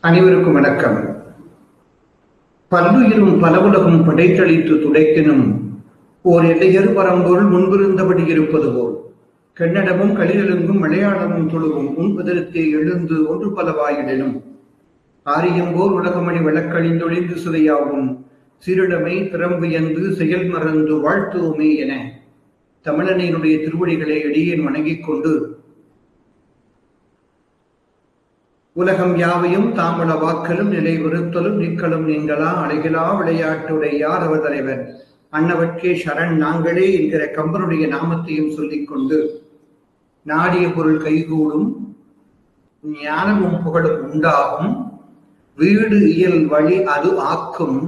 அனைவருக்கும் வணக்கம். பல்லுயிரும் பலவுலகும் படைத்தளித்து துடைக்கினும் ஓர் எல்லையறு பரம்பொருள் முன்பிருந்தபடி இருப்பது போல் கன்னடமும் களிரெலுங்கும் மலையாளமும் தொழுவும் உன்பதற்கே எழுந்து ஒன்று பலவாயிடனும் ஆரியம்போர் உலகமணி விளக்களிந்தொழிந்து சிதையாவும் சிறிடமை திறம்புயர்ந்து செயல் மறந்து வாழ்த்துவோமே என தமிழனினுடைய திருவடிகளை அடியேன் வணங்கிக் கொண்டு உலகம் யாவையும் தாமள வாக்கலும் நிலை விருத்தலும் நிற்கலும் நீங்களா அழகிலா விளையாட்டுடையார் அவர் தலைவர் அன்னவர்க்கே சரண் நாங்களே என்கிற கம்பனுடைய நாமத்தையும் சொல்லிக் கொண்டு நாடிய பொருள் கைகூடும் ஞானமும் புகழும் உண்டாகும் வீடு இயல் வழி அது ஆக்கும்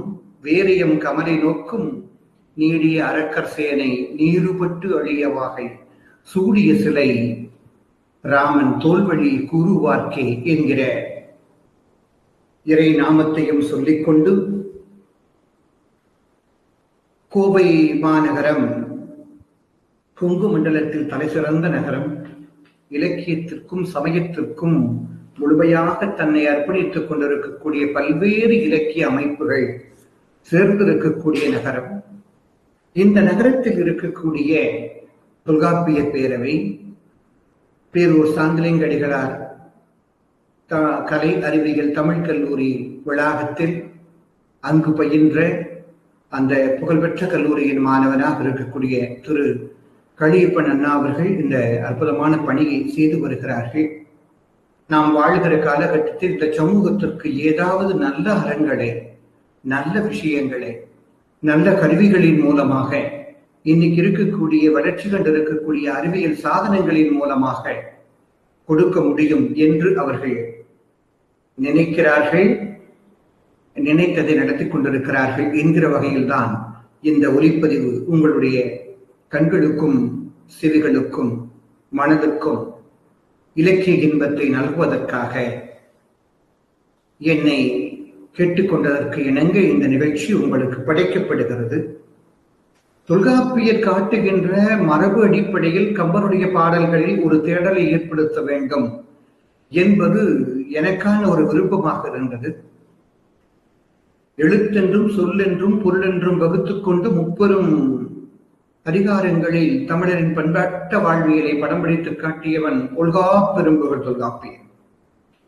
வேரியம் கமலை நோக்கும் நீடிய அரக்கர் சேனை நீருபட்டு அழியவாகை சூடிய சிலை ராமன் தோல்வழி கூறுவார்க்கே என்கிற இறை நாமத்தையும் சொல்லிக்கொண்டு கோவை மாநகரம் கொங்கு மண்டலத்தில் தலை சிறந்த நகரம், இலக்கியத்திற்கும் சமயத்திற்கும் முழுமையாக தன்னை அர்ப்பணித்துக் கொண்டிருக்கக்கூடிய பல்வேறு இலக்கிய அமைப்புகள் சேர்ந்திருக்கக்கூடிய நகரம். இந்த நகரத்தில் இருக்கக்கூடிய தொல்காப்பிய பேரவை, பேரூர் சாந்தலிங்கடிகளார் கலை அறிவியல் தமிழ் கல்லூரி வளாகத்தில் அங்கு பயின்ற அந்த புகழ்பெற்ற கல்லூரியின் மாணவனாக இருக்கக்கூடிய திரு களியப்பன் அண்ணா அவர்கள் இந்த அற்புதமான பணியை செய்து வருகிறார்கள். நாம் வாழ்கிற காலகட்டத்தில் இந்த சமூகத்திற்கு ஏதாவது நல்ல அறங்களை, நல்ல விஷயங்களை, நல்ல கருவிகளின் மூலமாக இன்னைக்கு இருக்கக்கூடிய வளர்ச்சி கண்டிருக்கக்கூடிய அறிவியல் சாதனங்களின் மூலமாக கொடுக்க முடியும் என்று அவர்கள் நினைக்கிறார்கள், நினைத்ததை நடத்தி கொண்டிருக்கிறார்கள் என்கிற வகையில்தான் இந்த ஒலிப்பதிவு உங்களுடைய கண்களுக்கும் செவிகளுக்கும் மனதுக்கும் இலக்கிய இன்பத்தை நல்குவதற்காக என்னை கேட்டுக்கொண்டதற்கு இணங்க இந்த நிகழ்ச்சி உங்களுக்கு படைக்கப்படுகிறது. தொல்காப்பியர் காட்டுகின்ற மரபு அடிப்படையில் கம்பனுடைய பாடல்களில் ஒரு தேடலை ஏற்படுத்த வேண்டும் என்பது எனக்கான ஒரு விருப்பமாக இருந்தது. எழுத்தென்றும் சொல்லென்றும் பொருளென்றும் வகுத்துக் கொண்டு முப்பெரும் அதிகாரங்களில் தமிழரின் பண்பாட்ட வாழ்வியலை படம் பிடித்து காட்டியவன் ஒல்கா பெரும்புகள் தொல்காப்பியர்.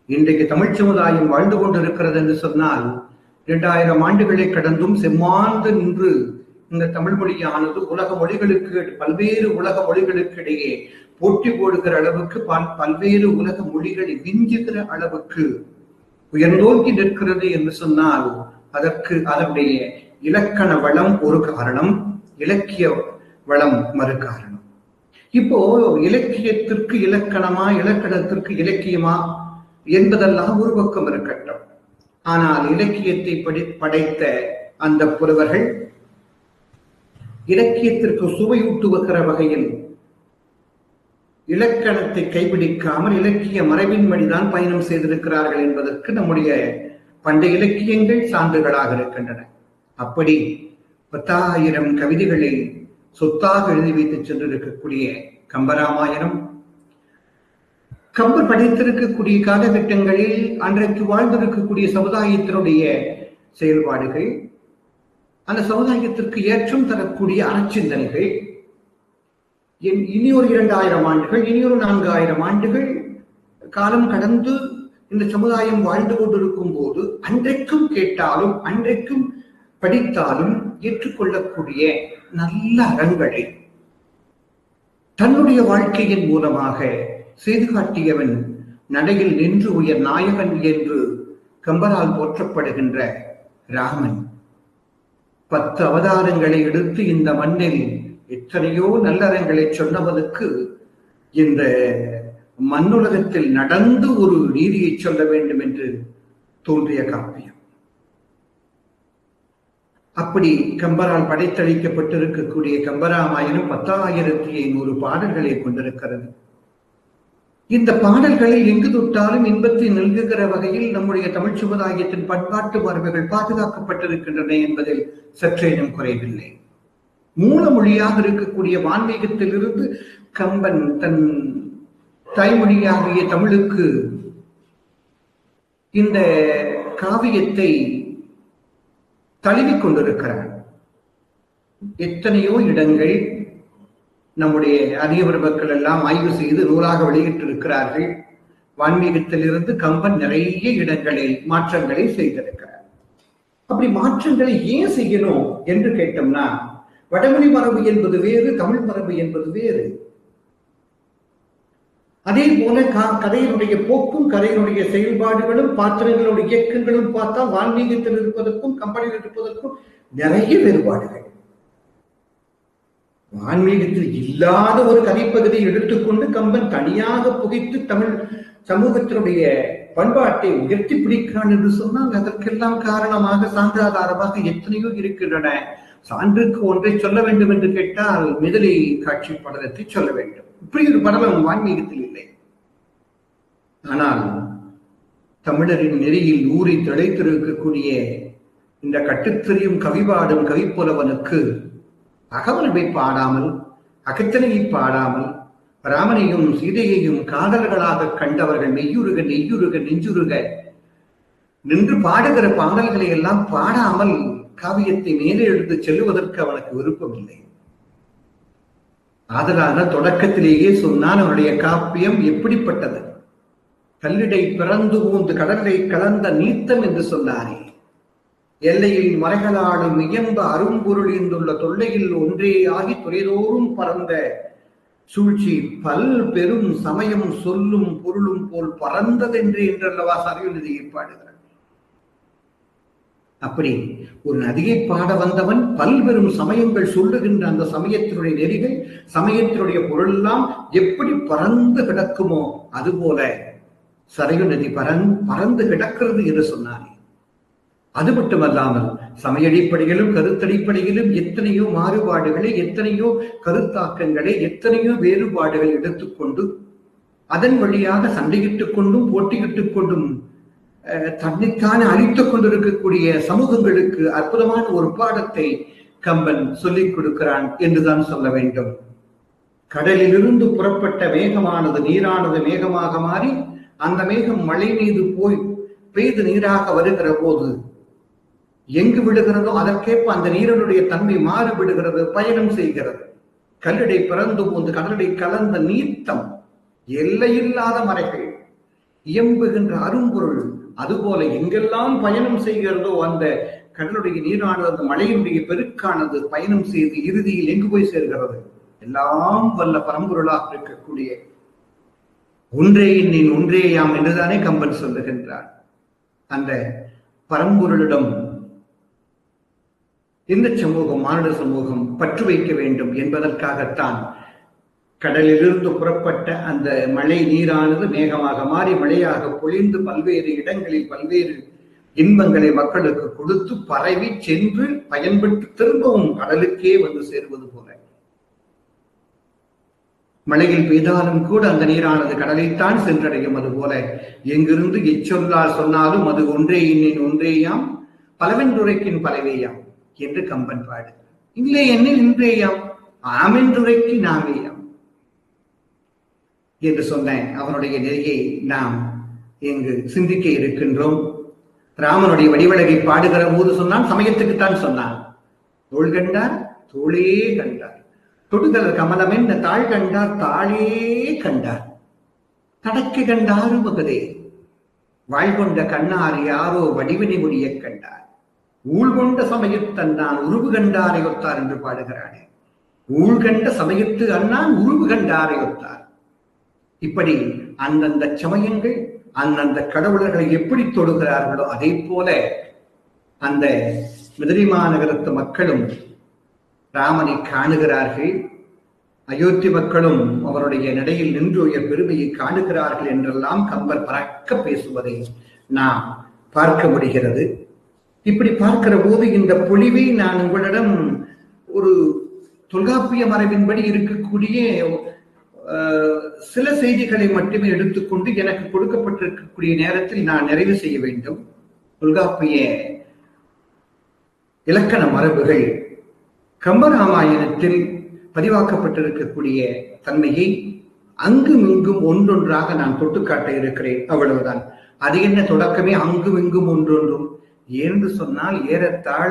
இன்றைக்கு தமிழ் சமுதாயம் வாழ்ந்து கொண்டிருக்கிறது என்று சொன்னால் 2000 ஆண்டுகளை கடந்தும் செம்மாந்து நின்று இந்த தமிழ் மொழியானது உலக மொழிகளுக்கு, பல்வேறு உலக மொழிகளுக்கு இடையே போட்டி போடுகிற அளவுக்கு, பல்வேறு உலக மொழிகளை விஞ்சுகிற அளவுக்கு உயர்ந்தோக்கி நிற்கிறது என்று சொன்னால் அதற்கு அதனுடைய இலக்கண வளம் ஒரு காரணம், இலக்கிய வளம் மறு காரணம். இப்போ இலக்கியத்திற்கு இலக்கணமா, இலக்கணத்திற்கு இலக்கியமா என்பதெல்லாம் ஒரு பக்கம் இருக்கட்டும். ஆனால் இலக்கியத்தை படைத்த அந்த புலவர்கள் இலக்கியத்திற்கு சுவையூட்டுகிற வகையில் இலக்கணத்தை கைப்பிடிக்காமல் இலக்கிய மரபின் வழிதான் பயணம் செய்திருக்கிறார்கள் என்பதற்கு நம்முடைய பண்டைய இலக்கியங்கள் சான்றுகளாக இருக்கின்றன. அப்படி 10,000 கவிதைகளை சொத்தாக எழுதி வைத்து சென்றிருக்கக்கூடிய கம்பராமாயணம், கம்பர் படைத்திருக்கக்கூடிய காலகட்டங்களில் அன்றைக்கு வாழ்ந்திருக்கக்கூடிய சமுதாயத்தினுடைய செயல்பாடுகள், அந்த சமுதாயத்திற்கு ஏற்றம் தரக்கூடிய அறச்சிந்தனைகள், இனி ஒரு 2000 ஆண்டுகள், இனி ஒரு 4000 ஆண்டுகள் காலம் கடந்து இந்த சமுதாயம் வாழ்ந்து கொண்டிருக்கும் போது அன்றைக்கும் கேட்டாலும் அன்றைக்கும் படித்தாலும் ஏற்றுக்கொள்ளக்கூடிய நல்ல அறங்களை தன்னுடைய வாழ்க்கையின் மூலமாக செய்து காட்டியவன் நடையில் நின்று உயர் நாயகன் என்று கம்பரால் போற்றப்படுகின்ற ராமன் 10 அவதாரங்களை எடுத்து இந்த மண்ணில் எத்தனையோ நல்லறங்களை சொன்னவனுக்கு இந்த மண்ணுலகத்தில் நடந்து ஒரு நீதியை சொல்ல வேண்டும் என்று தோன்றிய காப்பியம். அப்படி கம்பரால் படைத்தளிக்கப்பட்டிருக்கக்கூடிய கம்பராமாயணம் 10,500 பாடல்களை கொண்டிருக்கிறது. இந்த பாடல்களை எங்கு தொட்டாலும் இன்பத்தை நல்குகிற வகையில் நம்முடைய தமிழ் சமுதாயத்தின் பண்பாட்டு மரபுகள் பாதுகாக்கப்பட்டிருக்கின்றன என்பதில் சற்றேனும் குறைவில்லை. மூல மொழியாக இருக்கக்கூடிய வான்மீகத்திலிருந்து கம்பன் தன் தாய்மொழியாகிய தமிழுக்கு இந்த காவியத்தை தழுவிக் கொண்டிருக்கிறார். எத்தனையோ இடங்கள் நம்முடைய அறியவர் மக்கள் எல்லாம் ஆய்வு செய்து நூலாக வெளியிட்டிருக்கிறார்கள். வான்மீகத்திலிருந்து கம்பன் நிறைய இடங்களில் மாற்றங்களை செய்திருக்கிறார். அப்படி மாற்றங்களை ஏன் செய்யணும் என்று கேட்டோம்னா, வடமொழி மரபு என்பது வேறு, தமிழ் மரபு என்பது வேறு. அதே போல கதையினுடைய போக்கும் கதையினுடைய செயல்பாடுகளும் பாத்திரங்களுடைய இயக்கங்களும் பார்த்தா வான்மீகத்தில் இருப்பதற்கும் கம்பனில் இருப்பதற்கும் நிறைய வேறுபாடுகள். வான்மீகத்தில் இல்லாத ஒரு கதைப்பகுதியை எடுத்துக்கொண்டு கம்பன் தனியாக புகைத்து தமிழ் சமூகத்தினுடைய பண்பாட்டை உயர்த்தி பிடிக்கிறான் என்று சொன்னால் அதற்கெல்லாம் காரணமாக சான்றாதாரமாக எத்தனையோ இருக்கின்றன. சான்றுக்கு ஒன்றை சொல்ல வேண்டும் என்று கேட்டால் மிதலை காட்சி படலத்தை சொல்ல வேண்டும். இப்படி ஒரு படலம் வான்மீகத்தில் இல்லை. ஆனால் தமிழரின் நெறியில் ஊறி திளைத்திருக்கக்கூடிய இந்த கட்டுத்தெறியும் கவிபாடும் கவிப்புலவனுக்கு அகவல்வை பாடாமல், அகத்தனையை பாடாமல், ராமனையும் சீதையையும் காதல்களாக கண்டவர்கள் மெய்யுருக நெய்யுருக நெஞ்சுருக நின்று பாடுகிற பாடல்களை எல்லாம் பாடாமல் காவியத்தை மேலே எடுத்து செல்லுவதற்கு அவனுக்கு விருப்பமில்லை. ஆதலான தொடக்கத்திலேயே சொன்னான், அவனுடைய காப்பியம் எப்படிப்பட்டது? கல்லிடை பிறந்து ஊந்து கடலை கலந்த நீத்தம் என்று சொன்னானே. எல்லையில் மறைகளாடும் இயம்ப அரும்பொருள் இருந்துள்ள தொல்லையில் ஒன்றே ஆகி துறைதோறும் பறந்த சூழ்ச்சி பல் பெரும் சமயம் சொல்லும் பொருளும் போல் பறந்ததென்று என்றல்லவா சரையுநிதியை பாடுகிறார். அப்படி ஒரு நதியை பாட வந்தவன் பல்வேறும் சமயங்கள் சொல்லுகின்ற அந்த சமயத்தினுடைய நெறிகள், சமயத்தினுடைய பொருளெல்லாம் எப்படி பறந்து கிடக்குமோ அதுபோல சரையு நதி பறந்து கிடக்கிறது என்று சொன்னானே. அது மட்டுமல்லாமல் சமய அடிப்படையிலும் கருத்தடிப்படையிலும் எத்தனையோ மாறுபாடுகளை, எத்தனையோ கருத்தாக்கங்களை, எத்தனையோ வேறுபாடுகளை எடுத்துக்கொண்டு அதன் வழியாக சண்டையிட்டுக் கொண்டும் போட்டியிட்டுக் கொண்டும் தன்னைத்தானே அழித்துக் கொண்டிருக்கக்கூடிய சமூகங்களுக்கு அற்புதமான ஒரு பாடத்தை கம்பன் சொல்லிக் கொடுக்கிறான் என்றுதான் சொல்ல வேண்டும். கடலிலிருந்து புறப்பட்ட மேகமானது நீரானது மேகமாக மாறி அந்த மேகம் மழை மீது போய் பெய்து நீராக வருகிற போது எங்கு விடுகிறதோ அதற்கேற்ப அந்த நீரனுடைய தன்மை மாறுபடுகிறது, பயணம் செய்கிறது. கல்லிடை பிறந்து போது கடலடை கலந்த நீர்த்தம், எல்லையில்லாத மறைகள், இயம்புகின்ற அரும்பொருள். அதுபோல எங்கெல்லாம் பயணம் செய்கிறதோ அந்த கடலுடைய நீரானது, அந்த மழையினுடைய பெருக்கானது பயணம் செய்து இறுதியில் எங்கு போய் சேர்கிறது? எல்லாம் வல்ல பரம்பொருளாக இருக்கக்கூடிய ஒன்றே இன்னின் ஒன்றேயாம் என்றுதானே கம்பன் சொல்லுகின்றார். அந்த பரம்பொருளிடம் இந்த சமூகம், மானுட சமூகம் பற்று வைக்க வேண்டும் என்பதற்காகத்தான் கடலிலிருந்து புறப்பட்ட அந்த மழை நீரானது மேகமாக மாறி மழையாக பொழிந்து பல்வேறு இடங்களில் பல்வேறு இன்பங்களை மக்களுக்கு கொடுத்து பரவி சென்று பயன்பட்டு திரும்பவும் கடலுக்கே வந்து சேருவது போல. மழையில் பெய்தாலும் கூட அந்த நீரானது கடலைத்தான் சென்றடையும். அதுபோல எங்கிருந்து எச்சொல்லால் சொன்னாலும் அது ஒன்றே இன்னின் ஒன்றேயாம், பலவென்றுரைக்கின் பலவேயாம் என்று கம்பன் பாடு. இல்லை என்னில் இன்றேயாம், ஆமென்றுரைக்கு நாமேயாம் என்று சொன்ன அவனுடைய நெறியை நாம் இங்கு சிந்திக்க இருக்கின்றோம். ராமனுடைய வடிவழகை பாடுகிற போது சொன்னான், சமயத்துக்குத்தான் சொன்னான். தோள் கண்டார் தோளே கண்டார், தொடுதல் கமலம் என்ற தாழ் கண்டார் தாளே கண்டார், தடக்கு கண்டாரு மகதே, வாழ்கொண்ட கண்ணார் யாரோ வடிவினை முடிய கண்டார், ஊழ்கொண்ட சமயத்தன் நான் உருவு கண்டாரை ஒத்தார் என்று பாடுகிறானே. ஊழ்கண்ட சமயத்து அண்ணான் உருவு கண்டாரை ஒத்தார். இப்படி அந்தந்த சமயங்கள் அந்தந்த கடவுளர்களை எப்படி தொடுகிறார்களோ அதே போல அந்த மதுரை மாநகரத்து மக்களும் ராமனை காணுகிறார்கள். அயோத்தி மக்களும் அவருடைய நடையில் நின்று உயர் பெருமையை காணுகிறார்கள் என்றெல்லாம் கம்பர் பறக்க பேசுவதை நாம் பார்க்க முடிகிறது. இப்படி பார்க்கிற போது இந்த பொழிவை நான் உங்களிடம் ஒரு தொல்காப்பிய மரபின்படி இருக்கக்கூடிய சில செய்திகளை மட்டுமே எடுத்துக்கொண்டு எனக்கு கொடுக்கப்பட்டிருக்கக்கூடிய நேரத்தில் நான் நிறைவு செய்ய வேண்டும். தொல்காப்பிய இலக்கண மரபுகள் கம்பராமாயணத்தில் பதிவாக்கப்பட்டிருக்கக்கூடிய தன்மையை அங்கும் இங்கும் ஒன்றொன்றாக நான் தொட்டுக்காட்ட இருக்கிறேன். அவ்வளவுதான். அது என்ன தொடக்கமே அங்கும் இங்கும் ஒன்றொன்றும் என்று சொன்னால், ஏறத்தாழ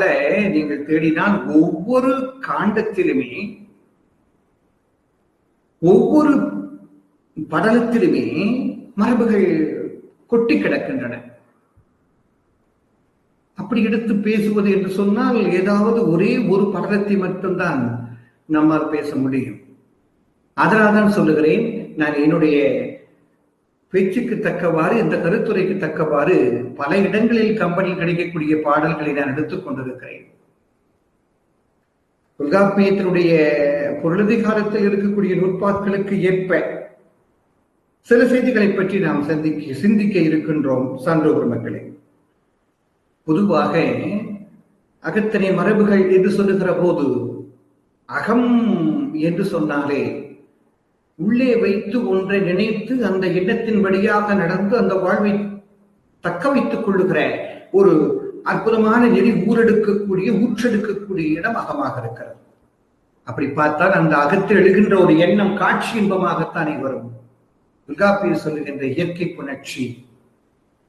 நீங்கள் தேடினால் ஒவ்வொரு காண்டத்திலுமே ஒவ்வொரு படலத்திலுமே மரபுகள் கொட்டி கிடக்கின்றன. அப்படி எடுத்து பேசுவது என்று சொன்னால் ஏதாவது ஒரே ஒரு படலத்தை மட்டும்தான் நம்மால் பேச முடியும். அதனால்தான் சொல்லுகிறேன், நான் என்னுடைய பேச்சுக்கு தக்கவாறு, இந்த கருத்துரைக்கு தக்கவாறு பல இடங்களில் கம்பெனியில் கிடைக்கக்கூடிய பாடல்களை நான் எடுத்துக் கொண்டிருக்கிறேன். தொல்காப்பியத்தினுடைய பொருளதிகாரத்தில் இருக்கக்கூடிய நூற்பாக்களுக்கு ஏற்ப சில செய்திகளை பற்றி நாம் சிந்திக்க இருக்கின்றோம். சான்றோர் மக்களே, பொதுவாக அகத்திணை மரபுகள் என்று சொல்லுகிற போது, அகம் என்று சொன்னாலே உள்ளே வைத்து ஒன்றை நினைத்து அந்த எண்ணத்தின் வழியாக நடந்து அந்த வாழ்வை தக்க வைத்துக் கொள்ளுகிற ஒரு அற்புதமான நெறி ஊற்றெடுக்கக்கூடிய இடம் அகமாக இருக்கிறது. அப்படி பார்த்தால் அந்த அகத்தில் எழுகின்ற ஒரு எண்ணம் காட்சி இன்பமாகத்தானே வரும். தொல்காப்பியர் சொல்லுகின்ற இயற்கை புணர்ச்சி,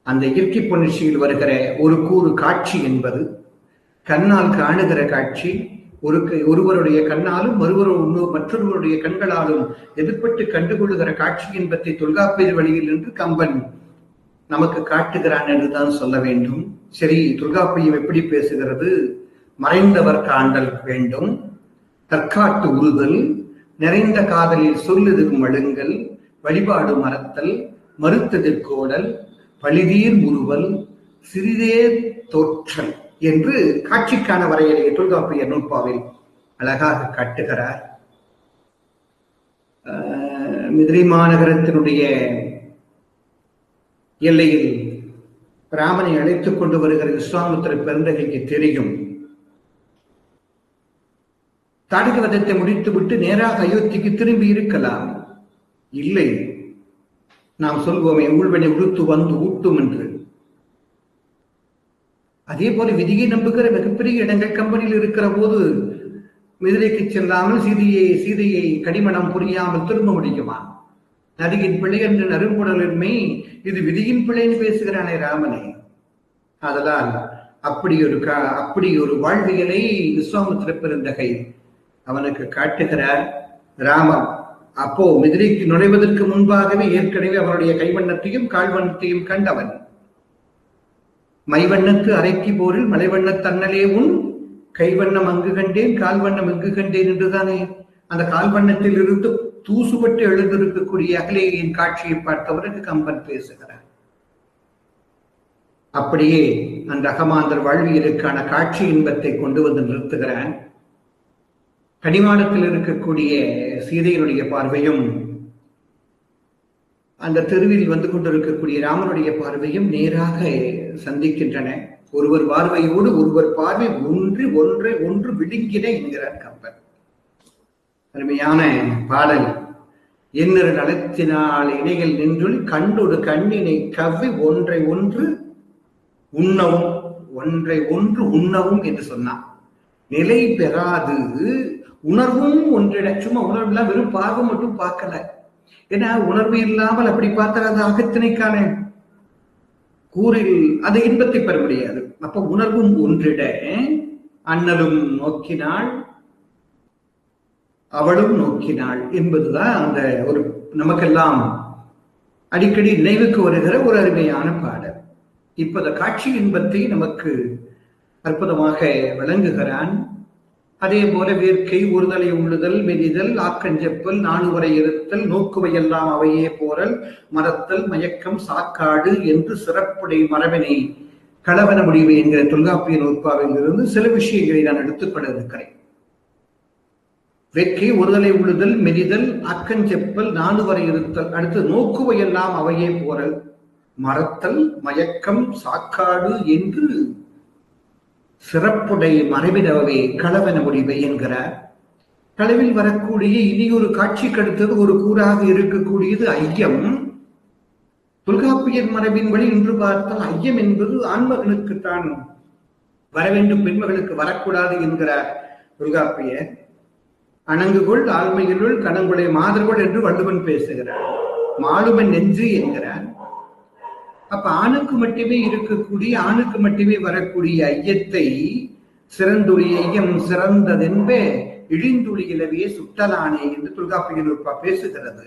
அந்த இயற்கை புணர்ச்சியில் வருகிற ஒரு கூறு காட்சி என்பது கண்ணால் காணுகிற காட்சி, ஒருவருடைய கண்ணாலும் மற்றொருவருடைய கண்களாலும் எதிர்பட்டு கண்டுகொள்ளுகிற காட்சி என்பதை தொல்காப்பியர் வழியில் என்று கம்பன் நமக்கு காட்டுகிறான் என்றுதான் சொல்ல வேண்டும். சரி, தொல்காப்பியம் எப்படி பேசுகிறது? மறைந்தவர் காண்டல் வேண்டும், தற்காட்டு உறுதல், நிறைந்த காதலில் சொல்லுதிரும் மழுங்கல், வழிபாடு மறத்தல், மறுத்ததிர்கோடல், பழிதீர் முறுவல், சிறிதே தோற்றல் என்று காட்சிக்கான வரையறையை தொல்காப்பியர் நூற்பாவில் அழகாக காட்டுகிறார். மதுரை மாநகரத்தினுடைய எல்லையில் ராமனை அழைத்துக் கொண்டு வருகிற விஸ்வாமித்திர பெருந்தகைக்கு தெரியும், தாடகவதத்தை முடித்துவிட்டு நேராக அயோத்திக்கு திரும்பி இருக்கலாம். இல்லை, நாம் சொல்வோமே ஊழ்வனை உடுத்து வந்து ஊட்டும் என்று. அதே போல விதியை நம்புகிற மிகப்பெரிய இடங்கள் கம்பெனியில் இருக்கிற போது மதுரைக்கு செல்லாமல் சீதையை கடிமணம் புரியாமல் திரும்ப முடியுமா? நதியின் பிழை என்று நறுங்குடலின்மை, இது விதியின் பிழைன்னு பேசுகிறானே ராமனை. அதனால் அப்படி ஒரு வாழ்வியலை விஸ்வாமித்திர பெருந்தகை அவனுக்கு காட்டுகிறார். ராமன் அப்போ மதுரைக்கு நுழைவதற்கு முன்பாகவே ஏற்கனவே அவனுடைய கைவண்ணத்தையும் கால்வண்ணத்தையும் கண்டவன். மைவண்ணத்து அரைக்கி போரில் மலைவண்ண தன்னலே உன் கைவண்ணம் அங்கு கண்டேன், கால்வண்ணம் இங்கு கண்டேன் என்றுதானே அந்த கால்வண்ணத்தில் இருந்து தூசுபட்டு எழுந்திருக்கக்கூடிய அகலேயின் காட்சியை பார்த்தவருக்கு கம்பன் பேசுகிறார். அப்படியே அந்த அகமாந்தர் வாழ்வியலுக்கான காட்சி இன்பத்தை கொண்டு வந்து நிறுத்துகிறான். கடிவாளத்தில் இருக்கக்கூடிய சீதையினுடைய பார்வையும் அந்த தெருவில் வந்து கொண்டிருக்கக்கூடிய ராமனுடைய பார்வையும் நேராக சந்திக்கின்றன. ஒருவர் பார்வையோடு ஒருவர் பார்வை ஒன்று விழுங்கின என்கிறார் கம்பன். அருமையான பாடல். என்னொரு நலத்தினால் இணைகள் நின்றொழி கண்டொரு கண்ணினை கவ்வி ஒன்றை ஒன்று உண்ணவும் என்று சொன்னான். நிலை பெறாது உணர்வும் ஒன்றிட, சும்மா உணர்வுலாம் வெறும் பார்வை மட்டும் பார்க்கல. ஏன்னா உணர்வு இல்லாமல் அப்படி பார்த்தால் அது அகத்திணைக்கான கூறில் அந்த இன்பத்தை பெற முடியாது. அப்ப உணர்வும் ஒன்றிட, அண்ணலும் நோக்கினாள் அவளும் நோக்கினாள் என்பதுதான் அந்த ஒரு நமக்கெல்லாம் அடிக்கடி நினைவுக்கு வருகிற ஒரு அருமையான பாடல். இப்ப அந்த காட்சி இன்பத்தை நமக்கு அற்புதமாக விளங்குகிறான். அதே போல வேர்க்கை ஒருதலை உள்ளுதல் மெதிதல் ஆக்கஞ்செப்பல் நாணுவரை இருத்தல் நோக்குவையெல்லாம் அவையே போரல் மறத்தல் மயக்கம் சாக்காடு என்று சிறப்புடை மரபினை களவன முடிவு என்கிற தொல்காப்பிய நூற்பாவில் இருந்து சில விஷயங்களை நான் எடுத்துக்கொள்ள இருக்கிறேன். வேர்க்கை ஒருதலை உள்ளுதல் மெதிதல் ஆக்கஞ்செப்பல் நாணுவரை இருத்தல், அடுத்து நோக்குவையெல்லாம் அவையே போரல் மறத்தல் மயக்கம் சாக்காடு என்று சிறப்புடை மரபினவே களவன முடிவை என்கிறார். களவில் வரக்கூடிய இனியொரு காட்சிக்கு அடுத்தது ஒரு கூறாக இருக்கக்கூடியது ஐயம். தொல்காப்பியர் மரபின் வழி இன்று பார்த்தால் ஐயம் என்பது ஆண்மகனுக்குத்தான் வர வேண்டும், பெண்மகளுக்கு வரக்கூடாது என்கிறார் தொல்காப்பியர். அணங்குகொள் ஆழ்மையிலுள் கணங்குளை மாதர்கொள் என்று வள்ளுவன் பேசுகிறார். மாளுவன் நெஞ்சு என்கிறார். அப்ப ஆணுக்கு மட்டுமே இருக்கக்கூடிய, ஆணுக்கு மட்டுமே வரக்கூடிய ஐயத்தை சிறந்துளி ஐயம் சிறந்ததென்பே இழிந்துளி இலவே சுட்டலானே என்று தொல்காப்பியர் பேசுகிறது.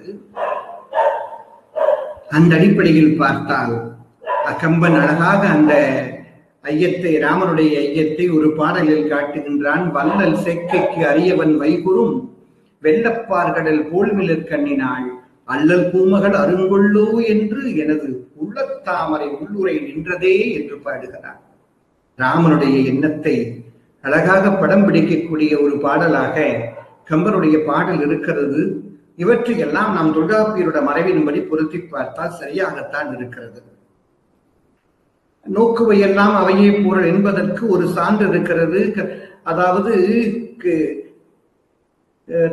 அந்த அடிப்படையில் பார்த்தால் கம்பன் அழகாக அந்த ஐயத்தை, ராமனுடைய ஐயத்தை ஒரு பாடலில் காட்டுகின்றான். வல்லல் செக்கைக்கு அரியவன் வைகுறும் வெள்ளப்பார்கடல் போல்மிலர் கண்ணினாள் அல்லல் பூமகள் அருங்கொள்ளோ என்று எனது உள்ளத்தாமரை உள்ளுரை நின்றதே என்று பாடுகிறார். ராமனுடைய எண்ணத்தை அழகாக படம் பிடிக்கக்கூடிய ஒரு பாடலாக கம்பனுடைய பாடல் இருக்கிறது. இவற்றையெல்லாம் நாம் தொல்காப்பியருடைய மறைவின்படி பொருத்தி பார்த்தால் சரியாகத்தான் இருக்கிறது. நோக்குவையெல்லாம் அவையே பொருள் என்பதற்கு ஒரு சான்று இருக்கிறது. அதாவது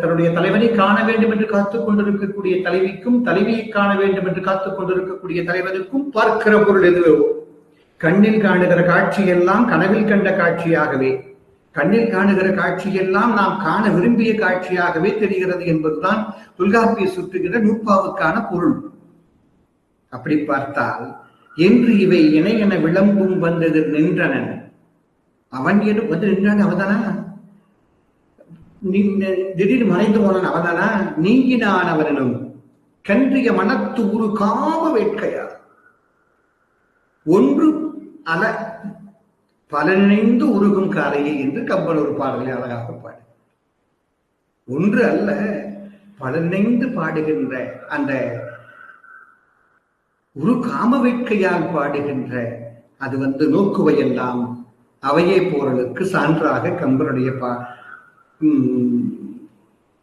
தன்னுடைய தலைவனை காண வேண்டும் என்று காத்துக் கொண்டிருக்கக்கூடிய தலைவிக்கும், தலைவியை காண வேண்டும் என்று காத்துக் கொண்டிருக்கக்கூடிய தலைவனுக்கும் பார்க்கிற பொருள் எதுவோ, கண்ணில் காணுகிற காட்சியெல்லாம் கனவில் கண்ட காட்சியாகவே, கண்ணில் காணுகிற காட்சியெல்லாம் நாம் காண விரும்பிய காட்சியாகவே தெரிகிறது என்பதுதான் தொல்காப்பிய சுற்றுகிற நூற்பாவுக்கான பொருள். அப்படி பார்த்தால் என்று இவை இணை என விளம்பும் வந்தது நின்றனன். அவன் வந்து நின்றான் அவதானா, திடீர் மறைந்து போனான் அவதானா, நீங்கினான் அவனும் கன்றிய மனத்து ஒரு காம வேட்கையார் ஒன்று அல பலனிணைந்து உருகும் காரையை என்று கம்பன் ஒரு பாடலை அழகாக பாடு. ஒன்று அல்ல, பலனிணைந்து பாடுகின்ற அந்த ஒரு காம வேட்கையால் பாடுகின்ற அது நோக்குவையெல்லாம் அவையே போரலுக்கு சான்றாக கம்பனுடைய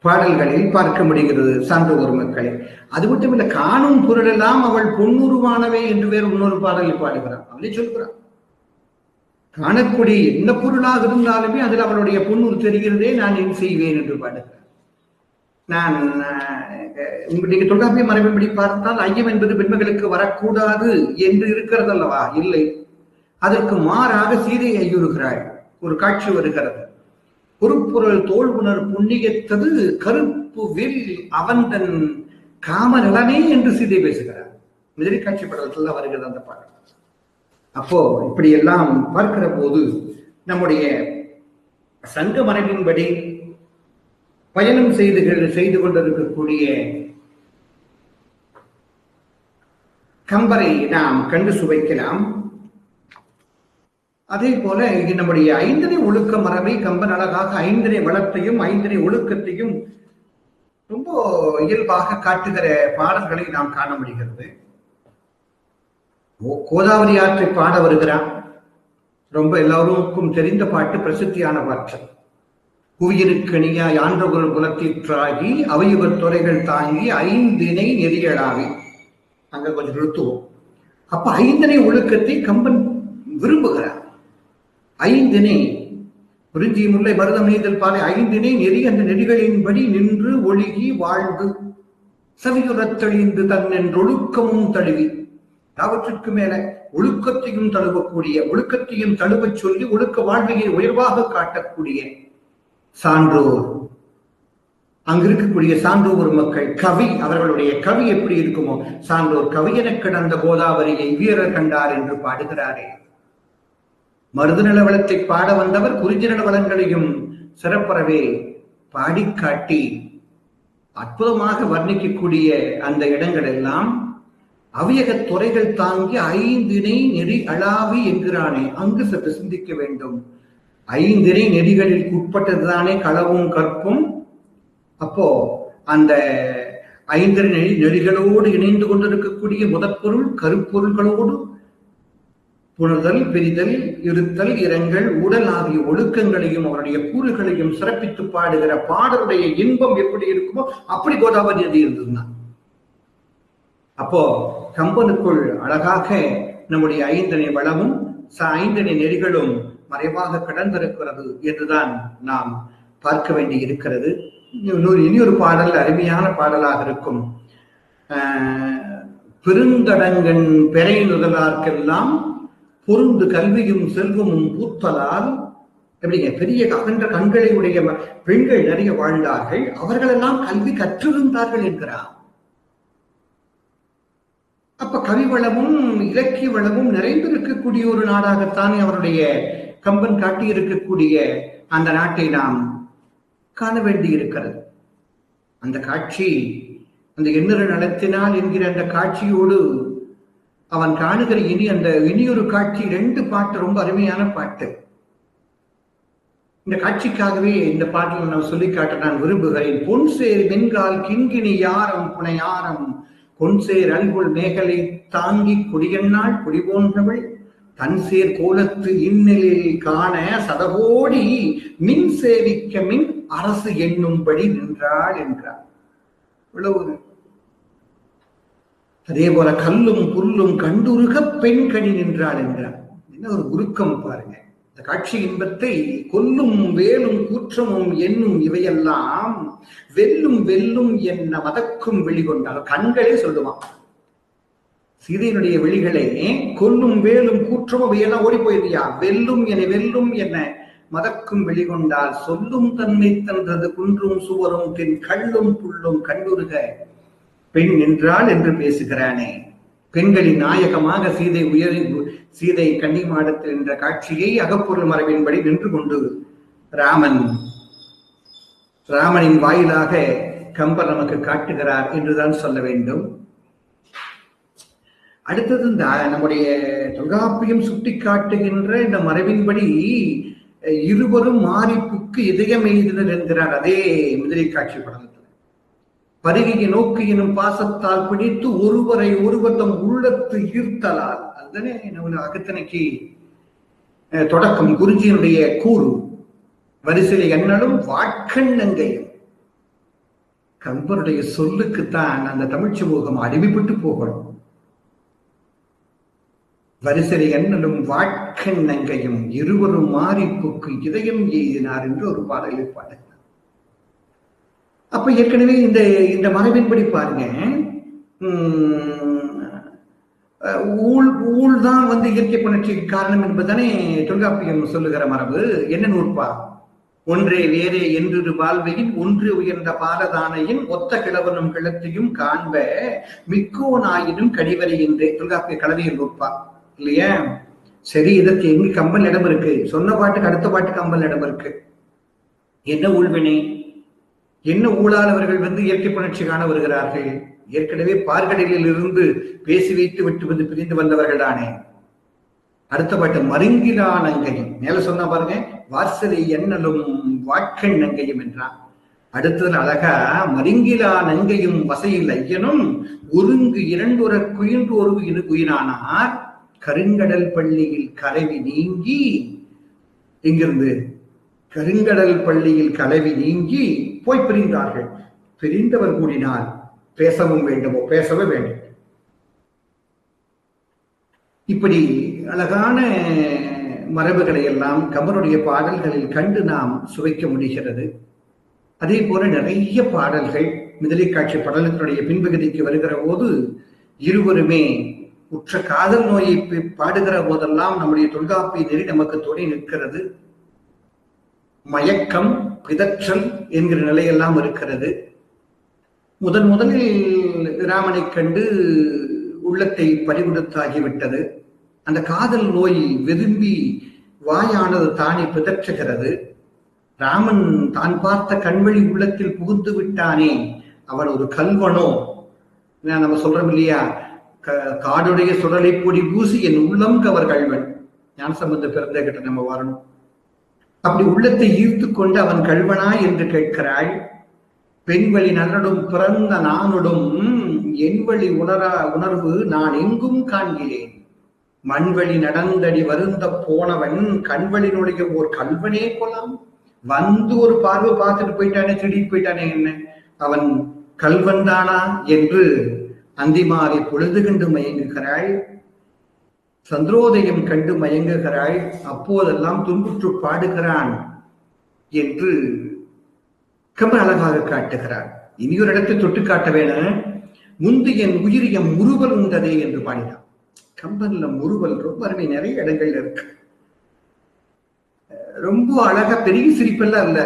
பாடல்களில் பார்க்க முடிகிறது. சான்று ஒரு மக்களை அது மட்டுமில்லை, காணும் பொருளெல்லாம் அவள் பொன்னுருவானவே என்று வேறு இன்னொரு பாடலில் பாடுகிறான். அவளே சொல்கிறான், காணக்கூடிய என்ன பொருளாக இருந்தாலுமே அதில் அவளுடைய பொன்னூர் தெரிகிறதே, நான் என் செய்வேன் என்று பாடுகிறான். நான் நீங்க தொல்காப்பிய மரபின்படி பார்த்தால் ஐயம் என்பது பெண்மகளுக்கு வரக்கூடாது என்று இருக்கிறது அல்லவா? இல்லை, அதற்கு மாறாக சீதை ஐயுறுகிறாள். ஒரு காட்சி வருகிறது. பொறுப்பொருள் தோல் உணர் புண்ணியத்தது கருப்பு வில் அவந்தன் காம நலனே என்று சீதை பேசுகிறார். மிதிரி காட்சி படத்துல வருகிறது அந்த பாடல். அப்போ இப்படி எல்லாம் பார்க்கிற போது நம்முடைய சங்க மரபின்படி பயணம் செய்து கொண்டிருக்கக்கூடிய கம்பரை நாம் கண்டு சுவைக்கலாம். அதே போல நம்முடைய ஐந்தனை ஒழுக்க மரபை கம்பன் அழகாக ஐந்தனை வளத்தையும் ஐந்தனை ஒழுக்கத்தையும் ரொம்ப இயல்பாக காட்டுகிற பாடல்களை நாம் காண முடிகிறது. கோதாவரி ஆற்றை பாட வருகிறான். ரொம்ப எல்லாருக்கும் தெரிந்த பாட்டு, பிரசித்தியான பாட்டு. புவியிருக்கணியா யான்றகுல் குலத்திற்றாகி அவையுவர் துறைகள் தாங்கி ஐந்தினை நெறியலாவி. அங்க கொஞ்சம் நிறுத்துவோம். அப்ப ஐந்தனை ஒழுக்கத்தை கம்பன் விரும்புகிறார். ஐந்தினை குறிஞ்சி முல்லை பரதம் நெய்தல் பாலை ஐந்தினை நெறி அந்த நெறிகளின்படி நின்று ஒழுகி வாழ்ந்து சவியுறத் தெளிந்து தன்னென்றொழுக்கமும் தழுவி, அவற்றுக்கு மேல ஒழுக்கத்தையும் தழுவக்கூடிய, ஒழுக்கத்தையும் தழுவச் சொல்லி ஒழுக்க வாழ்வையை உயர்வாக காட்டக்கூடிய சான்றோர், அங்கு இருக்கக்கூடிய சான்றோர் மக்கள் கவி, அவர்களுடைய கவி எப்படி இருக்குமோ, சான்றோர் கவியென கிடந்த கோதாவரியை வீரர் கண்டார் என்று பாடுகிறாரே. மருதுநல வளத்தை பாட வந்தவர் குறிஞ்சி நல வளங்களையும் சிறப்பறவே பாடிக்காட்டி அற்புதமாக வர்ணிக்கக்கூடிய அந்த இடங்கள் எல்லாம் அவையக துறைகள் தாங்கி ஐந்தினை நெறி அளாவி என்கிறானே. அங்கு சற்று சிந்திக்க வேண்டும். ஐந்தினை நெறிகளில் உட்பட்டதுதானே களவும் கற்பும். அப்போ அந்த ஐந்தினை நெறிகளோடு இணைந்து கொண்டிருக்கக்கூடிய முதற்பொருள் கருப்பொருள்களோடு புணர்தல், பிரிதல், இருத்தல், இரங்கல், உடல் ஆகிய ஒழுக்கங்களையும் அவருடைய கூறுகளையும் சிறப்பித்து பாடுகிற பாடலுடைய இன்பம் எப்படி இருக்குமோ அப்படி கோதாவரி நதி இருந்ததுதான். அப்போ கம்பனுக்குள் அழகாக நம்முடைய ஐந்தனை வளமும் ஐந்தனை நெறிகளும் மறைவாக கடந்திருக்கிறது என்றுதான் நாம் பார்க்க வேண்டி இருக்கிறது. இனி ஒரு பாடல் அருமையான பாடலாக இருக்கும். பெருந்தடங்கன் பெறை நுதலார்க்கெல்லாம் பொருந்து கல்வியும் செல்வமும் பூத்தலால் எப்படிங்க, பெரிய அகன்ற கண்களை உடைய பெண்கள் நிறைய வாழ்ந்தார்கள், அவர்களெல்லாம் கல்வி கற்றிருந்தார்கள் என்கிறார். அப்ப கவி வளமும் இலக்கிய வளமும் நிறைந்திருக்கக்கூடிய ஒரு நாடாகத்தான் அவருடைய கம்பன் காட்டி இருக்கக்கூடிய அந்த நாட்டை நாம் காண வேண்டி இருக்கிறது. அந்த காட்சி, அந்த எண்ணறு நடத்தினால் என்கிற அந்த காட்சியோடு அவன் காணுகிற இனியொரு காட்சி, 2 பாட்டு ரொம்ப அருமையான பாட்டு. இந்த காட்சிக்காகவே இந்த பாட்டில் நான் சொல்லி காட்ட நான் விரும்புகிறேன். பொன்சேர் வெண்கால் கிண்கிணி யாரம் புனையாரம் பொன்சேர் அல்குள் மேகலை தாங்கி குடியண்ணாள் குடி போன்றவள் தன்சேர் கோலத்து இந்நிலையில் காண சதகோடி மின் சேவிக்க மின் அரசு என்னும்படி நின்றாள் என்றார். இவ்வளவு. அதே போல கல்லும் புல்லும் கண்டுருக பெண் கனி நின்றாள் என்றார். என்ன ஒரு உருக்கம் பாருங்க. இந்த காட்சி இன்பத்தை கொல்லும் வேலும் கூற்றமும் என்னும் இவையெல்லாம் வெல்லும் வெல்லும் என்ன மதக்கும் வெளிகொண்டால் கண்களே சொல்லுவான். சீதையினுடைய வெளிகளை கொல்லும் வேலும் கூற்றமும் இவையெல்லாம் ஓடி போயிருக்கியா, வெல்லும் என்ன மதக்கும் வெளிகொண்டால் சொல்லும் தன்மை தந்தது குன்றும் சுவரும் தென் கள்ளும் புல்லும் கண்டுருக பெண் நின்றாள் என்று பேசுகிறானே. பெண்களின் நாயகமாக சீதை கன்னிமாடத்தில் என்ற காட்சியை அகப்பொருள் மரபின்படி நின்று கொண்டு ராமனின் வாயிலாக கம்பர் நமக்கு காட்டுகிறார் என்றுதான் சொல்ல வேண்டும். அடுத்தது இந்த நம்முடைய தொல்காப்பியம் சுட்டி காட்டுகின்ற இந்த மரபின்படி இருவரும் மாறிப்புக்கு இதயம் எய்தினர் என்கிறார். அதே முதலை காட்சி படத்தில் பருகிய நோக்கு எனும் பாசத்தால் பிடித்து ஒருவரை ஒருவர் தம் உள்ளத்து ஈர்த்தலால், அதுதானே நம்ம அகத்தனைக்கு தொடக்கம். குருஜியினுடைய கூறு வரிசையில எண்ணலும் வாட்கண்ணங்கையும். கம்பருடைய சொல்லுக்குத்தான் அந்த தமிழ் சமூகம் அடிமைப்பட்டு போகணும். வரிசை எண்ணலும் வாட்கண்ணங்கையும் இருவரும் மாறிப்புக்கு இதயம் எய்தினார் என்று ஒரு பாடலை பாடுகிறார். அப்ப ஏற்கனவே இந்த மரபின்படி பாருங்க, ஊழ் தான் இயற்கை புணர்ச்சிக்கு காரணம் என்பதுதானே தொல்காப்பியம் சொல்லுகிற மரபு. என்ன நூற்பா? ஒன்றே வேறே என்று வாழ்வையின் ஒன்று உயர்ந்த பாரதானையின் ஒத்த கிழவனும் கிழத்தையும் காண்ப மிக்கோனாயினும் கடிவரை என்றே தொல்காப்பிய கலவையில் நூற்பா இல்லையா? சரி, இதற்கு எங்க கம்பல் இடம் இருக்கு? சொன்ன பாட்டுக்கு அடுத்த பாட்டுக்கு கம்பல் இடம் இருக்கு. என்ன ஊழ்வினை, என்ன ஊழால் அவர்கள் இயற்கை புணர்ச்சி காண வருகிறார்கள்? ஏற்கனவே பார்க்கடலில் இருந்து பேசி வைத்து விட்டு பிரிந்து வந்தவர்கள் தானே. அடுத்த பாட்டு மருங்கிலா நங்கையும், மேல சொன்னா பாருங்க, வாசலை எண்ணலும் வாட்கண் நங்கையும் என்றான். அடுத்தது அழகா மருங்கிலா நங்கையும் வசையில் ஐயனும் ஒருங்கு இரண்டுற குயின்று ஒரு குயினானார் கருங்கடல் பள்ளியில் கலவி நீங்கி. இங்கிருந்து கருங்கடல் பள்ளியில் கலவி நீங்கி போய் பிரிந்தார்கள். பிரிந்தவர் கூடினால் பேசவும் வேண்டுமோ, பேசவே வேண்டும். இப்படி அழகான மரபுகளை எல்லாம் கம்பருடைய பாடல்களில் கண்டு நாம் சுவைக்க முடிகிறது. அதே போல நிறைய பாடல்கள் மிதிலை காட்சி படலத்தினுடைய பின்பகுதிக்கு வருகிற போது இருவருமே உற்ற காதல் நோயை பாடுகிற போதெல்லாம் நம்முடைய தொல்காப்பிய நெறி நமக்கு துணை நிற்கிறது. மயக்கம், பிதற்றல் என்கிற நிலையெல்லாம் இருக்கிறது. முதலில் ராமனை கண்டு உள்ளத்தை பறிகொடுத்தாகிவிட்டது. அந்த காதல் நோய் விரும்பி வாயானது தானே பிதற்றுகிறது. ராமன் தான் பார்த்த கண்வழி உள்ளத்தில் புகுந்து விட்டானே, அவன் ஒரு கல்வனோ. நம்ம சொல்றோம் இல்லையா, காடுடைய சுடலை பொடி பூசி என் உள்ளம் கவர் கல்வன். ஞானசம்பந்த பிறந்த கிட்ட நம்ம வரணும். அப்படி உள்ளத்தை ஈர்த்து கொண்டு அவன் கல்வனா என்று கேட்கிறாள். பெண்வழி நல்லடும் பிறந்த நானுடும் என்வழி உணர்வு நான் எங்கும் காண்கிறேன். மண்வழி நடந்தடி வருந்த போனவன் கண்வழினுடைய ஓர் கல்வனே போலாம். ஒரு பார்வை பார்த்துட்டு போயிட்டானே, திடீர் போயிட்டானே, என்ன அவன் கல்வன் தானா என்று அந்திமாலை பொழுது கண்டு மயங்குகிறாள். சந்திரோதயம் கண்டு மயங்குகிறாள். அப்போதெல்லாம் துன்புற்று பாடுகிறான் என்று கம்பர் அழகாக காட்டுகிறார். இனியொரு இடத்தை தொட்டு காட்ட வேணும். முந்து என் உயிரிய முறுவல் உண்டதே என்று பாடினான். கம்பன்ல முறுவல் ரொம்ப அருமை, நிறைய இடங்கள்ல இருக்கு. ரொம்ப அழகா பெரிய சிரிப்பெல்லாம் இல்ல,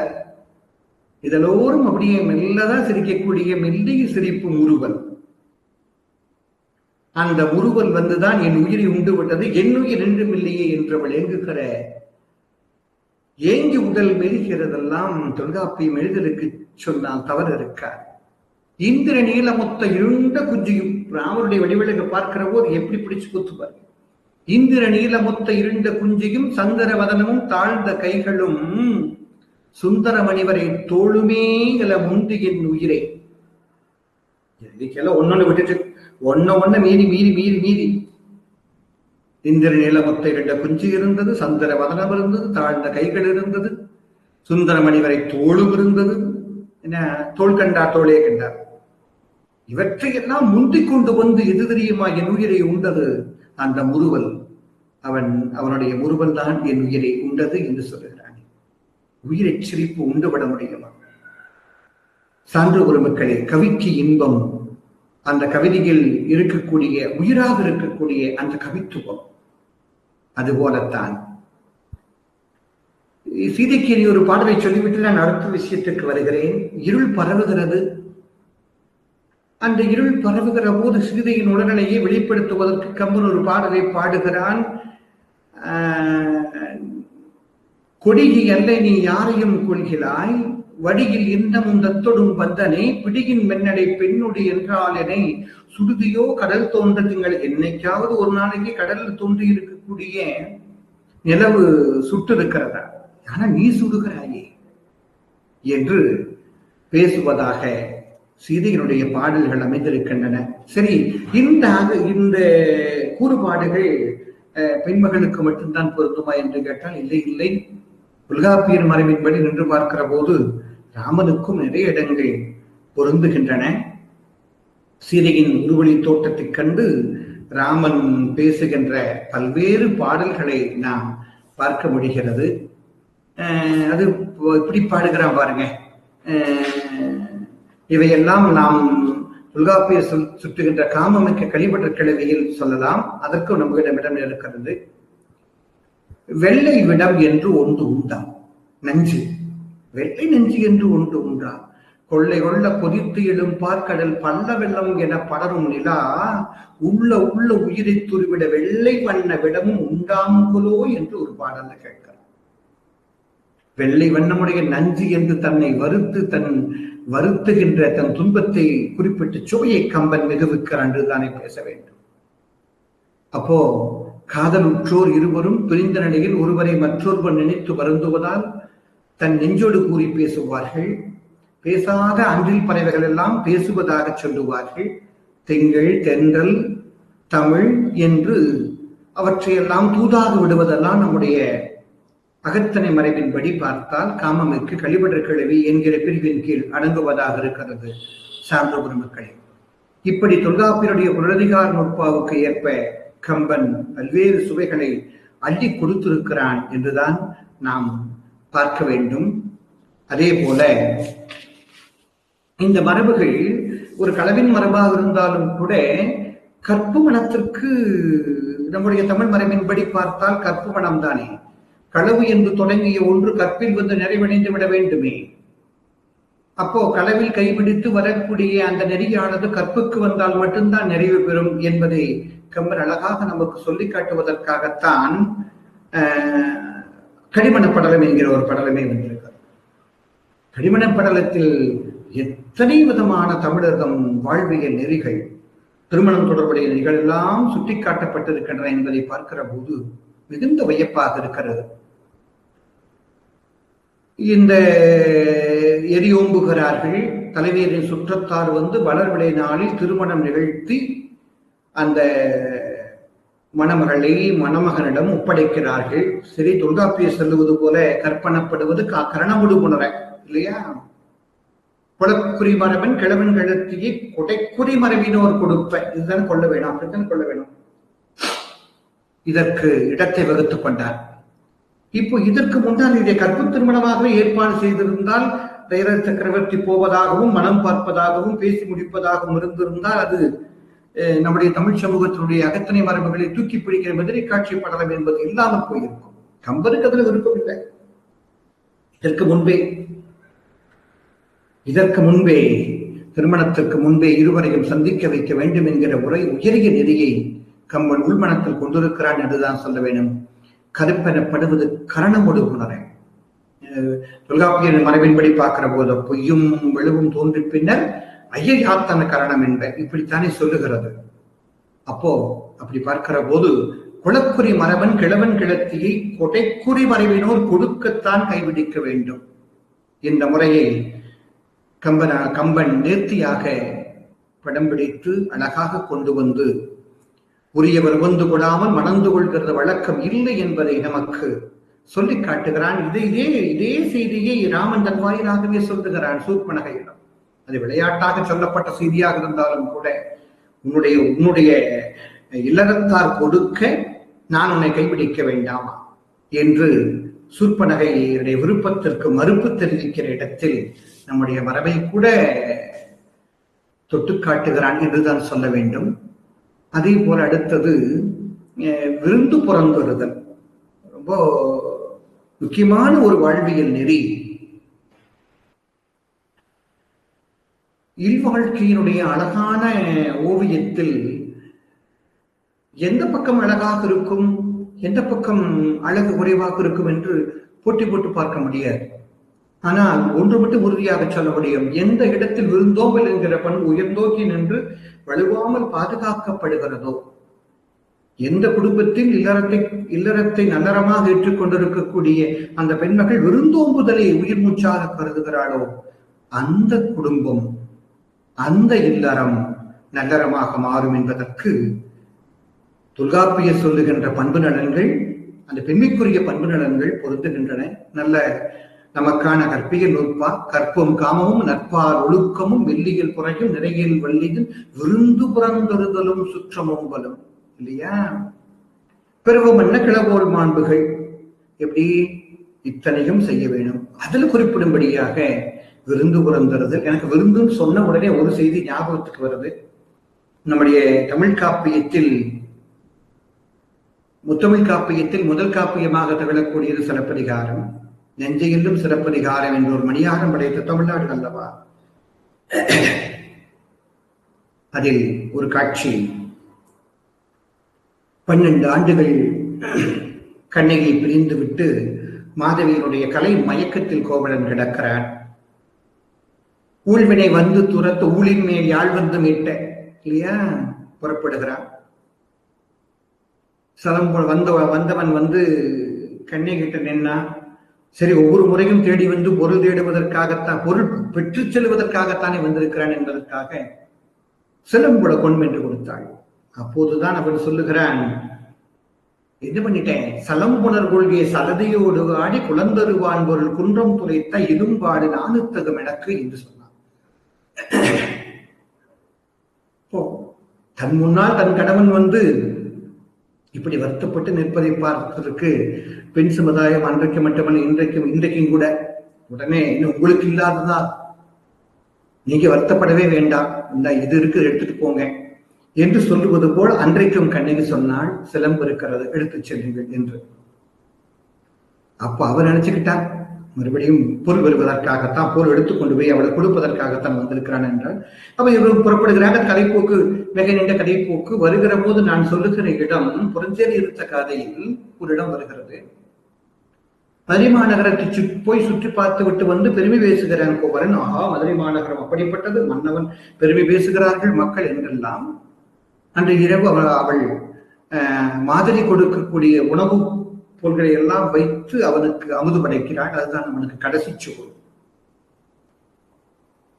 இதெல்லோரும் அப்படியே மெல்லதான் சிரிக்கக்கூடிய மெல்லிய சிரிப்பு முறுவல். அந்த முறுவல் வந்துதான் என் உயிரை உண்டு விட்டது, என் உயிர் என்றும் இல்லையே என்றவள் ஏங்குகிற ஏங்கி உடல் மெருகிறதெல்லாம் தொல்காப்பியம் எழுதலுக்கு சொன்னால் தவறு இருக்கார். இந்திர நீலமொத்த இருண்ட குஞ்சியும் ராமருடைய வடிவழக பார்க்கிற போது எப்படி பிடிச்சு குத்துவார். இந்திர நீலமொத்த இருண்ட குஞ்சியும் சந்திர வதனமும் தாழ்ந்த கைகளும் சுந்தர மணிவரை தோளுமே இல முந்து என் உயிரை. இதுக்கெல்லாம் ஒன்னொன்னு விட்டுட்டு ஒன்ன மீறி மீறி மீறி மீறி இந்திர நீலமொத்த இருண்ட குஞ்சு இருந்தது, சந்திர வதனம் இருந்தது, தாழ்ந்த கைகள் இருந்தது, சுந்தரமணி வரை தோளும் இருந்தது. என்ன தோல் கண்டார் தோளே கண்டார். இவற்றையெல்லாம் முந்திக் கொண்டு வந்து எது தெரியுமா என் உயிரை உண்டது? அந்த முறுவல். அவனுடைய முறுவல் தான் என் உயிரை உண்டது என்று சொல்லுகிறான். உயிரை சிரிப்பு உண்டுவிட முடியுமா? சான்று ஒரு மக்களே, கவிக்கு இன்பம் அந்த கவிதையில் இருக்கக்கூடிய உயிராக இருக்கக்கூடிய அந்த கவித்துவம். அதுபோலத்தான் சீதைக்கு ஒரு பாடலை சொல்லிவிட்டு நான் அடுத்த விஷயத்திற்கு வருகிறேன். இருள் பரவுகிறது. அந்த இருள் பரவுகிற போது சீதையின் உடல்நிலையை வெளிப்படுத்துவதற்கு கம்பன் ஒரு பாடலை பாடுகிறான். கொடிகி அல்ல நீ யாரையும் கொள்கிறாய், வடியில் இன்னமும் தத்தொடும் வந்தனை, பிடியின் மென்னடை பெண்ணுடி என்றாலனை, சுடுதியோ கடல் தோன்றதுங்கள். என்னைக்காவது ஒரு நாளைக்கு கடலில் தோன்றி இருக்கக்கூடிய நிலவு சுட்டு இருக்கிறதா? ஆனா நீ சுடுகிறாயே என்று பேசுவதாக சீதையினுடைய பாடல்கள் அமைந்திருக்கின்றன. சரி, இந்த கூறுபாடுகள் பெண்மகளுக்கு மட்டும்தான் பொருந்துமா என்று கேட்டால் இல்லை இல்லை. தொல்காப்பியர் மரபின்படி நின்று பார்க்கிற போது ராமனுக்கும் நிறைய இடங்கள் பொருந்துகின்றன. சீதையின் உருவழி தோட்டத்தைக் கண்டு ராமன் பேசுகின்ற பல்வேறு பாடல்களை நாம் பார்க்க முடிகிறது. அது இப்படி பாடுகிறான் பாருங்க. இவையெல்லாம் நாம் தொல்காப்பியர் சுற்றுகின்ற காமமிக்க கழிபற்ற கிழவியில் சொல்லலாம். அதற்கும் நம்மிடம் இருக்கிறது. வெள்ளை விடம் என்று ஒன்று உண்டா நஞ்சு, வெள்ளை நஞ்சு என்று ஒன்று உண்டா, கொள்ளை கொள்ள கொதித்து எழும் பார்க்கடல் பல்ல வெள்ளம் என படரும் நிலா, உள்ள உள்ள உயிரை துருவிட வெள்ளை வண்ண விடமும் உண்டாங்குலோ என்று ஒரு பாடல்ல கேட்கிறார். வெள்ளை வண்ணமுடைய நஞ்சு என்று தன்னை வருத்துகின்ற தன் துன்பத்தை குறிப்பிட்டு சுவையை கம்பன் மிகுவிக்கிறான் என்றுதானே பேச வேண்டும். அப்போ காதலுற்றோர் இருவரும் பிரிந்த நிலையில் ஒருவரை மற்றொருவர் நினைத்து வருந்துவதால் தன் நெஞ்சோடு கூறி பேசுவார்கள். பேசாத அன்றில் பறவைகள் எல்லாம் பேசுவதாக சொல்லுவார்கள். திங்கள், தென்றல், தமிழ் என்று அவற்றையெல்லாம் தூதாக விடுவதெல்லாம் நம்முடைய அகத்தனை மறைவின்படி பார்த்தால் காமமிற்கு கழிபற்ற கிழவி என்கிற பிரிவின் கீழ் அடங்குவதாக இருக்கிறது. சார்ந்த பெருமக்களே, இப்படி தொல்காப்பியருடைய புரதிகார நுட்பாவுக்கு ஏற்ப கம்பன் பல்வேறு சுவைகளை அள்ளி கொடுத்திருக்கிறான் என்றுதான் நாம் பார்க்க வேண்டும். அதே போல இந்த மரபுகள் ஒரு களவின் மரபாக இருந்தாலும் கூட கற்பு மனத்திற்கு நம்முடைய தமிழ் மரபின்படி பார்த்தால் கற்பு மனம் தானே. களவு என்று தொடங்கிய ஒன்று கற்பில் வந்து நிறைவடைந்து விட வேண்டுமே. அப்போ களவில் கைபிடித்து வரக்கூடிய அந்த நெறியானது கற்புக்கு வந்தால் மட்டும்தான் நிறைவு பெறும் என்பதை கம்பன் அழகாக நமக்கு சொல்லி காட்டுவதற்காகத்தான் கடிமண படலம் என்கிற ஒரு படலமே வந்திருக்கிறது. கடிமண படலத்தில் எத்தனை விதமான தமிழகம் வாழ்வியல் நெறிகள், திருமணம் தொடர்புடைய நெறிகள் எல்லாம் சுட்டி காட்டப்பட்டிருக்கின்றன என்பதை பார்க்கிற போது மிகுந்த வியப்பாக இருக்கிறது. இந்த எரியோம்புகிறார்கள். தலைவியரின் சுற்றத்தார் வந்து வளர்விளை நாளில் திருமணம் நிகழ்த்தி அந்த மணமகளை மணமகனிடம் ஒப்படைக்கிறார்கள். சரி, தொல்காப்பியர் சொல்லுவது போல கற்பனப்படுவது கரணமுடு புணர இல்லையா? குளக்குறி மரபன் கிழவன் கழுத்தியை கொடைக்குறி மரபினோர் கொடுப்ப, இதுதான் கொள்ள வேணும், அப்படித்தான் கொள்ள வேணும். இதற்கு இடத்தை வகுத்துக் கொண்டார். இப்போ இதற்கு முன்னால் இதை கற்பு திருமணமாகவே ஏற்பாடு செய்திருந்தால் தைர சக்கரவர்த்தி போவதாகவும் மனம் பார்ப்பதாகவும் பேசி முடிப்பதாகவும் இருந்திருந்தால் அது நம்முடைய தமிழ் சமூகத்தினுடைய அகத்தனை மரபுகளை தூக்கி பிடிக்கிற மதுரை காட்சி படலம் என்பது இல்லாமல் போயிருக்கும். கம்பனுக்கு அதுல விருப்பம் இல்லை. இதற்கு முன்பே திருமணத்திற்கு முன்பே இருவரையும் சந்திக்க வைக்க வேண்டும் என்கிற உயரிய நெறியை கம்பன் உள்மனத்தில் கொண்டிருக்கிறான் என்றுதான் சொல்ல வேண்டும். கருப்பெனப்படுவது கரணமொடு புணர. தொல்காப்பியர் மரபின்படி பார்க்கிற போது பொய்யும் வெளுவும் தோன்றி பின்னர் ஐயாத்தன கரணம் என்ப இப்படித்தானே சொல்லுகிறது. அப்போ அப்படி பார்க்கிற போது குளக்குறி மரபன் கிழவன் கிளத்தியை கொடைக்குறி மறைவினோர் கொடுக்கத்தான் கைவிடிக்க வேண்டும். இந்த முறையை கம்பன் நேர்த்தியாக படம் பிடித்து அழகாக கொண்டு வந்து உரியவர் வந்து கொள்ளாமல் மணந்து கொள்கிற வழக்கம் இல்லை என்பதை நமக்கு சொல்லி காட்டுகிறான். இதே செய்தியை ராமன் தன் வாயிலாகவே சொல்லுகிறான் சூர்பனகையிடம். அது விளையாட்டாக சொல்லப்பட்ட செய்தியாக இருந்தாலும் கூட உன்னுடைய இல்லறத்தார் கொடுக்க நான் உன்னை கைப்பிடிக்க வேண்டாமா என்று சூர்பனகையுடைய விருப்பத்திற்கு மறுப்பு தெரிவிக்கிற இடத்தில் நம்முடைய மரபை கூட தொட்டு காட்டுகிறான் என்றுதான் சொல்ல வேண்டும். அதே போல அடுத்தது விருந்து புறந்தொருதல். ரொம்ப முக்கியமான ஒரு வாழ்வியல் நெறி. இல்வாழ்க்கையினுடைய அழகான ஓவியத்தில் எந்த பக்கம் அழகாக இருக்கும், எந்த பக்கம் அழகு குறைவாக இருக்கும் என்று போட்டி போட்டு பார்க்க முடியாது. ஆனால் ஒன்று மட்டும் உறுதியாக சொல்ல முடியும், எந்த இடத்தில் விருந்தோம்பல் என்கிற பண்பு உயர்ந்தோக்கி நின்று வலுவாமல் பாதுகாக்கப்படுகிறதோ, எந்த குடும்பத்தில் இல்லறத்தை நல்லறமாக ஏற்றுக்கொண்டிருக்கக்கூடிய அந்த பெண்மகள் விருந்தோம்புதலை உயிர் மூச்சாக கருதுகிறாளோ, அந்த குடும்பம், அந்த இல்லறம் நல்லறமாக மாறும் என்பதற்கு தொல்காப்பியர் சொல்லுகின்ற பண்பு நலன்கள், அந்த பெண்மைக்குரிய பண்பு நலன்கள் பொருந்துகின்றன. நல்ல நமக்கான கற்பியல் நூற்பா கற்பும் காமமும் நற்பால் ஒழுக்கமும் வெள்ளியில் குறையும் நிறையில் வள்ளியில் விருந்து புறந்தொருதலும் சுற்றமோம்பலும் இல்லையா? பிறவும் என்ன கிளவோல் மாண்புகள் எப்படி இத்தனையும் செய்ய வேணும். அதில் குறிப்பிடும்படியாக விருந்து புறந்தொருதல். எனக்கு விருந்துன்னு சொன்ன உடனே ஒரு செய்தி ஞாபகத்துக்கு வருது. நம்முடைய தமிழ் காப்பியத்தில் முத்தமிழ் காப்பியத்தில் முதல் காப்பியமாக திகழக்கூடியது சிலப்பதிகாரம். நெஞ்சையிலும் சிலப்பதிகாரம் என்ற ஒரு மணியாரம் படைத்த தமிழ்நாடு அல்லவா? அதில் ஒரு காட்சி, 12 ஆண்டுகள் கண்ணகியை பிரிந்து விட்டு மாதவியினுடைய கலை மயக்கத்தில் கோவலன் கிடக்கிறார். ஊழ்வினை வந்து துரத்த ஊழின் மேல் யாழ் வந்து மீட்ட இல்லையா புறப்படுகிறான். வந்தவன் வந்து கண்ணகிட்ட நின்னா, சரி ஒவ்வொரு முறையும் தேடி வந்து பொருள் தேடுவதற்காகத்தான், பொருள் பெற்று செல்வதற்காகத்தானே வந்திருக்கிறான் என்பதற்காக சிலம்புல கொண்டு கொடுத்தாள். அப்போதுதான் அவன் சொல்லுகிறான், என்ன பண்ணிட்டேன், சலம்புணர் கொள்கையை சலதையோடு ஆடி குழந்தருவான் பொருள் குன்றம் துளைத்த இடும்பாடு நானுத்தகம் எனக்கு என்று சொன்னான். தன் முன்னால் தன் கணவன் வந்து இப்படி வருத்தப்பட்டு நிற்பதை பார்ப்பதற்கு பெண் சமுதாயம் அன்றைக்கு மட்டுமல்ல இன்றைக்கும் கூட உடனே இன்னும் உங்களுக்கு இல்லாததா, நீங்க வருத்தப்படவே வேண்டாம், இந்த இது இருக்கு எடுத்துட்டு போங்க என்று சொல்லுவது போல் அன்றைக்கும் கண்ணகி சொன்னால் சிலம்பு இருக்கிறது எடுத்துச் செல்லுங்கள் என்று. அப்ப அவர் நினைச்சுக்கிட்டார் மறுபடியும் பொருள் வருவதற்காகத்தான், பொருள் எடுத்துக்கொண்டு போய் அவளை கொடுப்பதற்காகத்தான் வந்திருக்கிறான் என்றால், அப்ப இவர்கள் புறப்படுகிறாங்க. கதைப்போக்கு மிக நீண்ட கதைப்போக்கு வருகிற போது நான் சொல்லுகிற இடம் புறஞ்சேரி இருந்த கதையில் ஒரு இடம் வருகிறது. மதுரை மாநகரத்தை போய் சுற்றி பார்த்து விட்டு வந்து பெருமை பேசுகிறான் கோவலன். ஆஹா, மதுரை மாநகரம் அப்படிப்பட்டது, மன்னவன் பெருமை பேசுகிறார்கள் மக்கள் என்றெல்லாம். அன்று இரவு அவள் மாதிரி கொடுக்கக்கூடிய உணவு பொருள்களை எல்லாம் வைத்து அவனுக்கு அமுது படைக்கிறாள். அதுதான் அவனுக்கு கடைசி சோறு.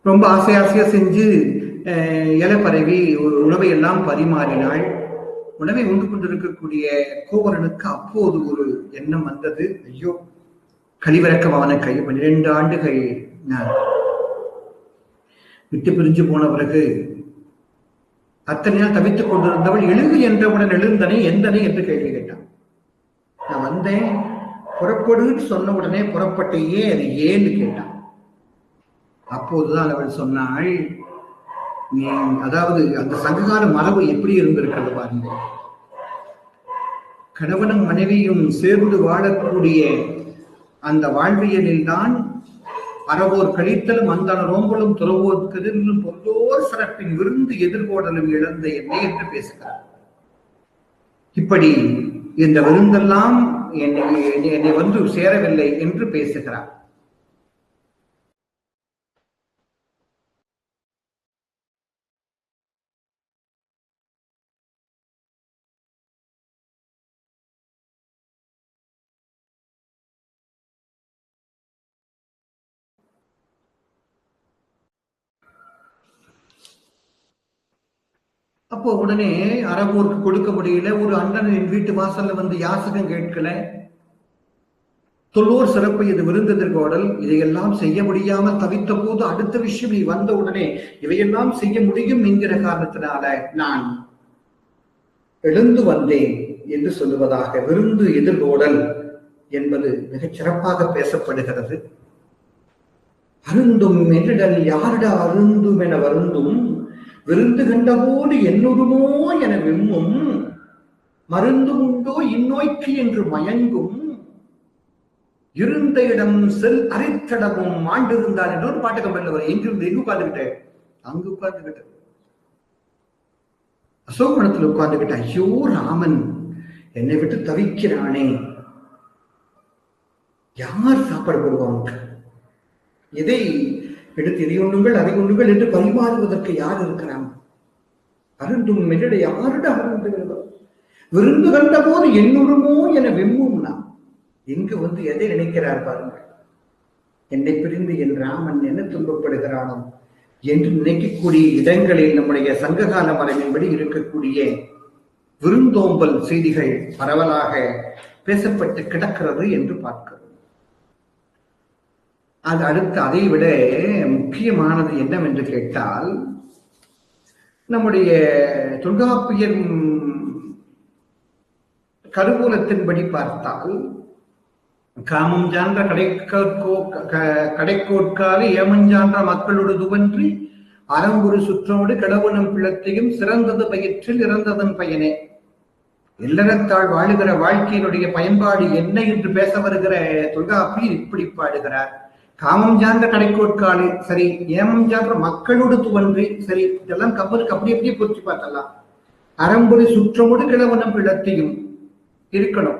ரொம்ப ஆசையா செஞ்சு இலை பரவி உணவை எல்லாம் பரிமாறினாள். உணவை உண்டு கொண்டிருக்கக்கூடிய கோவலனுக்கு அப்போது ஒரு எண்ணம் வந்தது, ஐயோ கழிவிறக்கம் அவனுக்கு 12 ஆண்டுகள் நான் விட்டு பிரிஞ்சு போன பிறகு அத்தனை நாள் தவித்துக் கொண்டிருந்தவள் எழுது என்றவுடன் எழுந்தனை எந்தனை என்று கேள்வி கேட்டான். நான் வந்தேன், புறப்படுன்னு சொன்ன உடனே புறப்பட்டையே, அது ஏன்னு கேட்டான். அப்போதுதான் அவள் சொன்னாள், நீ அதாவது அந்த சங்ககால மரபு எப்படி இருந்திருக்கிறது பாருங்க. கணவனும் மனைவியும் சேர்ந்து வாழக்கூடிய அந்த வாழ்வியலில் தான் அறவோர் கழித்தலும் அந்த ரோம்பலும் துறவோர் கதிரிலும் பொல்லோர் சிறப்பின் விருந்து எதிர்கோடலும் இழந்த என்னை என்று பேசுகிறார். இப்படி இந்த விருந்தெல்லாம் என்னை வந்து சேரவில்லை என்று பேசுகிறார். அப்போ உடனே அறவோருக்கு கொடுக்க முடியல. ஒரு அண்ணன் என் வீட்டு வாசல்ல வந்து யாசகம் கேட்கல. தொல்லோர் சிறப்பு இது விருந்தெதிர்கோடல், இதையெல்லாம் செய்ய முடியாமல் தவித்த போது அடுத்த விஷயம் நீ வந்த உடனே இவையெல்லாம் செய்ய முடியும் என்கிற காரணத்தினால நான் எழுந்து வந்தேன் என்று சொல்லுவதாக விருந்து எதிர்கோடல் என்பது மிகச் சிறப்பாக பேசப்படுகிறது. அருந்தும் என்றிடல் யாரிட அருந்தும் என வருந்தும் விருந்து கண்டபோது என்னுடுமோ என விம்மும் மருந்து உண்டோ இந்நோய்க்கு என்று மயங்கும் இருந்த இடம் செல் அரித்தடமும் மாண்டிருந்தார் என்று ஒரு பாட்டு கம்பெனில வரும். எங்கிருந்து உட்கார்ந்துகிட்டேன், அங்கு உட்கார்ந்துகிட்டேன், அசோகவனத்தில் உட்கார்ந்துகிட்ட. ஐயோ ராமன் என்னை விட்டு தவிக்கிறானே, யார் சாப்பாடு போடுவாங்க, இதை எடுத்து இதை ஒன்றுங்கள் அதை ஒன்றுங்கள் என்று பரிமாறுவதற்கு யார் இருக்கிறான்? அருந்தும் மெல்லிட யாரிட அருந்துகிறதோ விருந்து கண்ட போது என்னுடுமோ என வெம்மும்னா எங்கு வந்து எதை நினைக்கிறார் பாருங்கள். என்னை பிரிந்து என் ராமன் என்ன துன்பப்படுகிறானோ என்று நினைக்கக்கூடிய இடங்களில் நம்முடைய சங்ககால மரபின்படி இருக்கக்கூடிய விருந்தோம்பல் செய்திகள் பரவலாக பேசப்பட்டு கிடக்கிறது என்று பார்க்கிறோம். அது அடுத்து அதை விட முக்கியமானது என்னவென்று கேட்டால், நம்முடைய தொல்காப்பியர் கருவூலத்தின்படி பார்த்தால் காமம் சான்ற கடைக்கோட்கால ஏமஞ்சான்ற மக்களோடு துவன்றி அறம்புரு சுற்றோடு கடவுணம் பிளத்தையும் சிறந்தது பயிற்றில் இறந்ததன் பயனே. இல்லறத்தால் வாழுகிற வாழ்க்கையினுடைய பயன்பாடு என்ன என்று பேச வருகிற தொல்காப்பியர் இப்படி பாடுகிறார். காமம் சார்ந்த கடைக்கோட்காலு சரி, ஏமம் சார்ந்த மக்களோடு துவன்றி சரி, இதெல்லாம் கம்பனுக்கு அப்படி அப்படியே பொறுத்து பார்த்தலாம். அறம்பொழி சுற்றமோடு கிழவனம் பிளத்தையும் இருக்கணும்.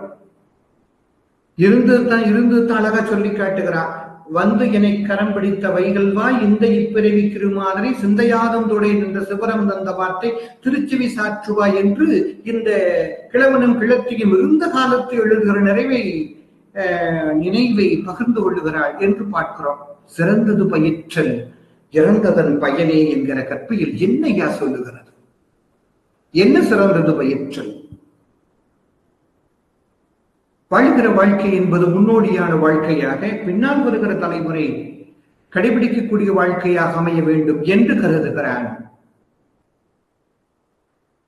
இருந்துதான் அழகா சொல்லி காட்டுகிறார். வந்து என்னை கரம் பிடித்த வைகல்வா இந்த இப்பிறவி கிருமாதரை சிந்தையாதம் தொடை நின்ற சிவரம் தந்த வார்த்தை திருச்சிவி சாற்றுவா என்று இந்த கிழவனம் கிழத்தையும் இருந்த காலத்தை எழுதுகிற நிறைவை நினைவை பகிர்ந்து கொள்ளுகிறாள் என்று பார்க்கிறோம். சிறந்தது பயிற்றல் இறந்ததன் பயனே என்கிற கற்பியில் என்னையா சொல்லுகிறது? என்ன சிறந்தது பயிற்றல்? வாழ்கிற வாழ்க்கை என்பது முன்னோடியான வாழ்க்கையாக பின்னால் வருகிற தலைமுறை கடைபிடிக்கக்கூடிய வாழ்க்கையாக அமைய வேண்டும் என்று கருதுகிறான்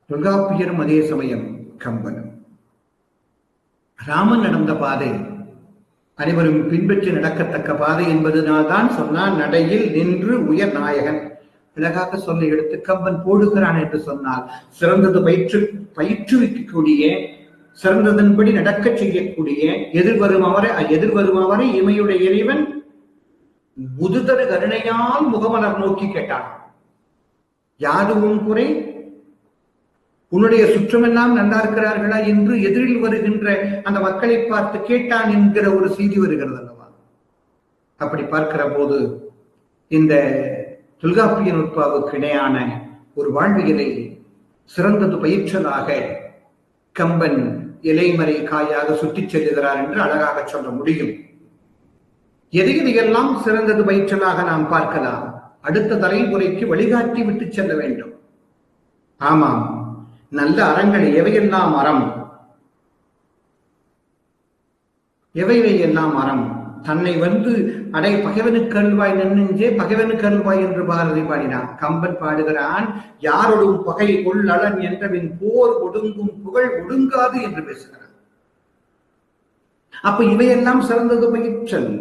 தொல்காப்பியரும் அதே சமயம் கம்பனும். ராமன் நடந்த பாதை அனைவரும் பின்பற்றி நடக்கத்தக்க பாதை என்பதுனால்தான் சொன்னான் நடையில் நின்று உயர் நாயகன். அழகாக சொல்ல எடுத்து கம்பன் போடுகிறான் என்று சொன்னால் சிறந்தது பயிற்றுவிக்கக்கூடிய சிறந்ததன்படி நடக்க செய்யக்கூடிய எதிர்வரும் அவரை இமையுடைய இறைவன் முதுதரு கருணையால் முகமலர் நோக்கி கேட்டான். யாதுவும் குறை, உன்னுடைய சுற்றமெல்லாம் நல்லா இருக்கிறார்களா என்று எதிரில் வருகின்ற அந்த மக்களை பார்த்து கேட்டான் என்கிற ஒரு செய்தி வருகிறது அல்லவா? அப்படி பார்க்கிற போது இந்த தொல்காப்பிய நுட்பாவுக்கு இணையான ஒரு வாழ்வியலை சிறந்தது பயிற்றலாக கம்பன் இலைமறை காயாக சுற்றிச் செல்லுகிறார் என்று அழகாக சொல்ல முடியும். எதையெல்லாம் சிறந்தது பயிற்றலாக நாம் பார்க்கலாம். அடுத்த தலைமுறைக்கு வழிகாட்டி விட்டு செல்ல வேண்டும். ஆமாம், நல்ல அறங்கள் எவையெல்லாம் அறம், எவையெல்லாம் அறம், தன்னை வந்து அடை பகைவனுக்கு அருள்வாய் நன்னெஞ்சே பகைவனுக்கு அருள்வாய் என்று பாரதி பாடினான். கம்பன் பாடுகிறான் யாரோடும் பகை கொள்ளலன் என்றவின் போர் ஒடுங்கும் புகழ் ஒடுங்காது என்று பேசுகிறான். அப்ப இவையெல்லாம் சிறந்தது பயிற்றல்.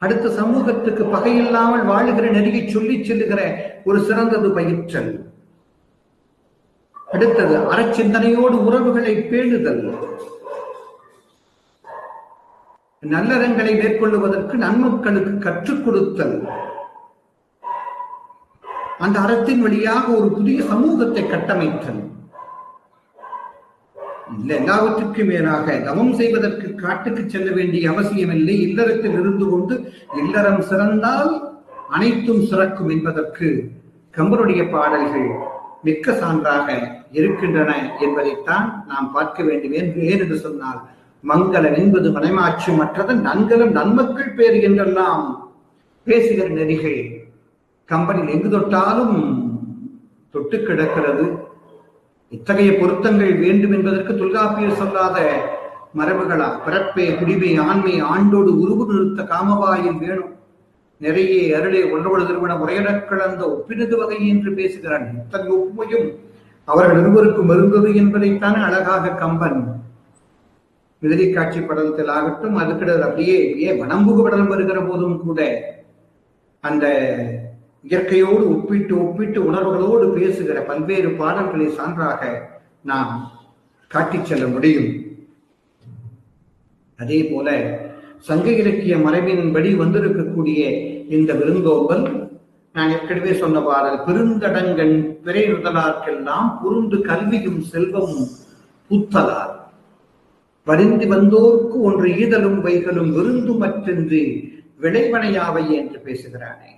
அடுத்த சமூகத்துக்கு பகையில்லாமல் வாழுகிற நெறியை சொல்லி செல்லுகிற ஒரு சிறந்தது பயிற்றல். அடுத்தது அறச்சிந்தனையோடு உறவுகளை பேணுதல். நல்லறங்களை மேற்கொள்வதற்கு நன்மக்களுக்கு கற்றுக் கொடுத்தல், அந்த அறத்தின் வழியாக ஒரு புதிய சமூகத்தை கட்டமைத்தல். எல்லாவற்றுக்கும் மேலாக தவம் செய்வதற்கு காட்டுக்கு செல்ல வேண்டிய அவசியமில்லை. இல்லறத்தில் இருந்து கொண்டு இல்லறம் சிறந்தால் அனைத்தும் சிறக்கும் என்பதற்கு கம்பருடைய பாடல்கள் மிக்க சான்றாக இருக்கின்றன என்பதைத்தான் நாம் பார்க்க வேண்டும். ஏன் என்று சொன்னால், மங்களம் என்பது மனைமாட்சி மற்றது நன்கலம் நன்மக்கள் பேர் என்றெல்லாம் பேசுகிற நெறிகள் கம்பனில் எங்கு தொட்டாலும் தொட்டு கிடக்கிறது. இத்தகைய பொருத்தங்கள் வேண்டும் என்பதற்கு தொல்காப்பியர் சொல்லாத மரபுகளா? பிறப்பே குடிமை ஆண்மை ஆண்டோடு உருவு நிறுத்த காமவாயில் வேணும், நிறைய அருளே ஒன்றோடு திருமண முறையிடக் கலந்த ஒப்பினது வகை என்று பேசுகிறான். இத்தகைய ஒப்புமையும் அவர்கள் இருவருக்கும் இருந்தது என்பதைத்தான் அழகாக கம்பன் விதிரை காட்சி படலத்தில் ஆகட்டும், அதுக்கிட அப்படியே வனம்புகு படலம் வருகிற போதும் கூட அந்த இயற்கையோடு ஒப்பிட்டு உணர்வுகளோடு பேசுகிற பல்வேறு பாடல்களை சான்றாக நாம் காட்டிச் செல்ல முடியும். அதே போல சங்க இலக்கிய மரபின்படி வந்திருக்கக்கூடிய இந்த விருந்தோம்பல், நான் ஏற்கனவே சொன்ன பாடல், பெருந்தடங்கன் பிறை முதலார்க்கெல்லாம் புரிந்து கல்வியும் செல்வமும் பூத்தலார் வருந்தி வந்தோர்க்கு ஒன்று ஈதலும் வைகளும் விருந்து மற்றென்று விளைவனையாவை என்று பேசுகிறானே.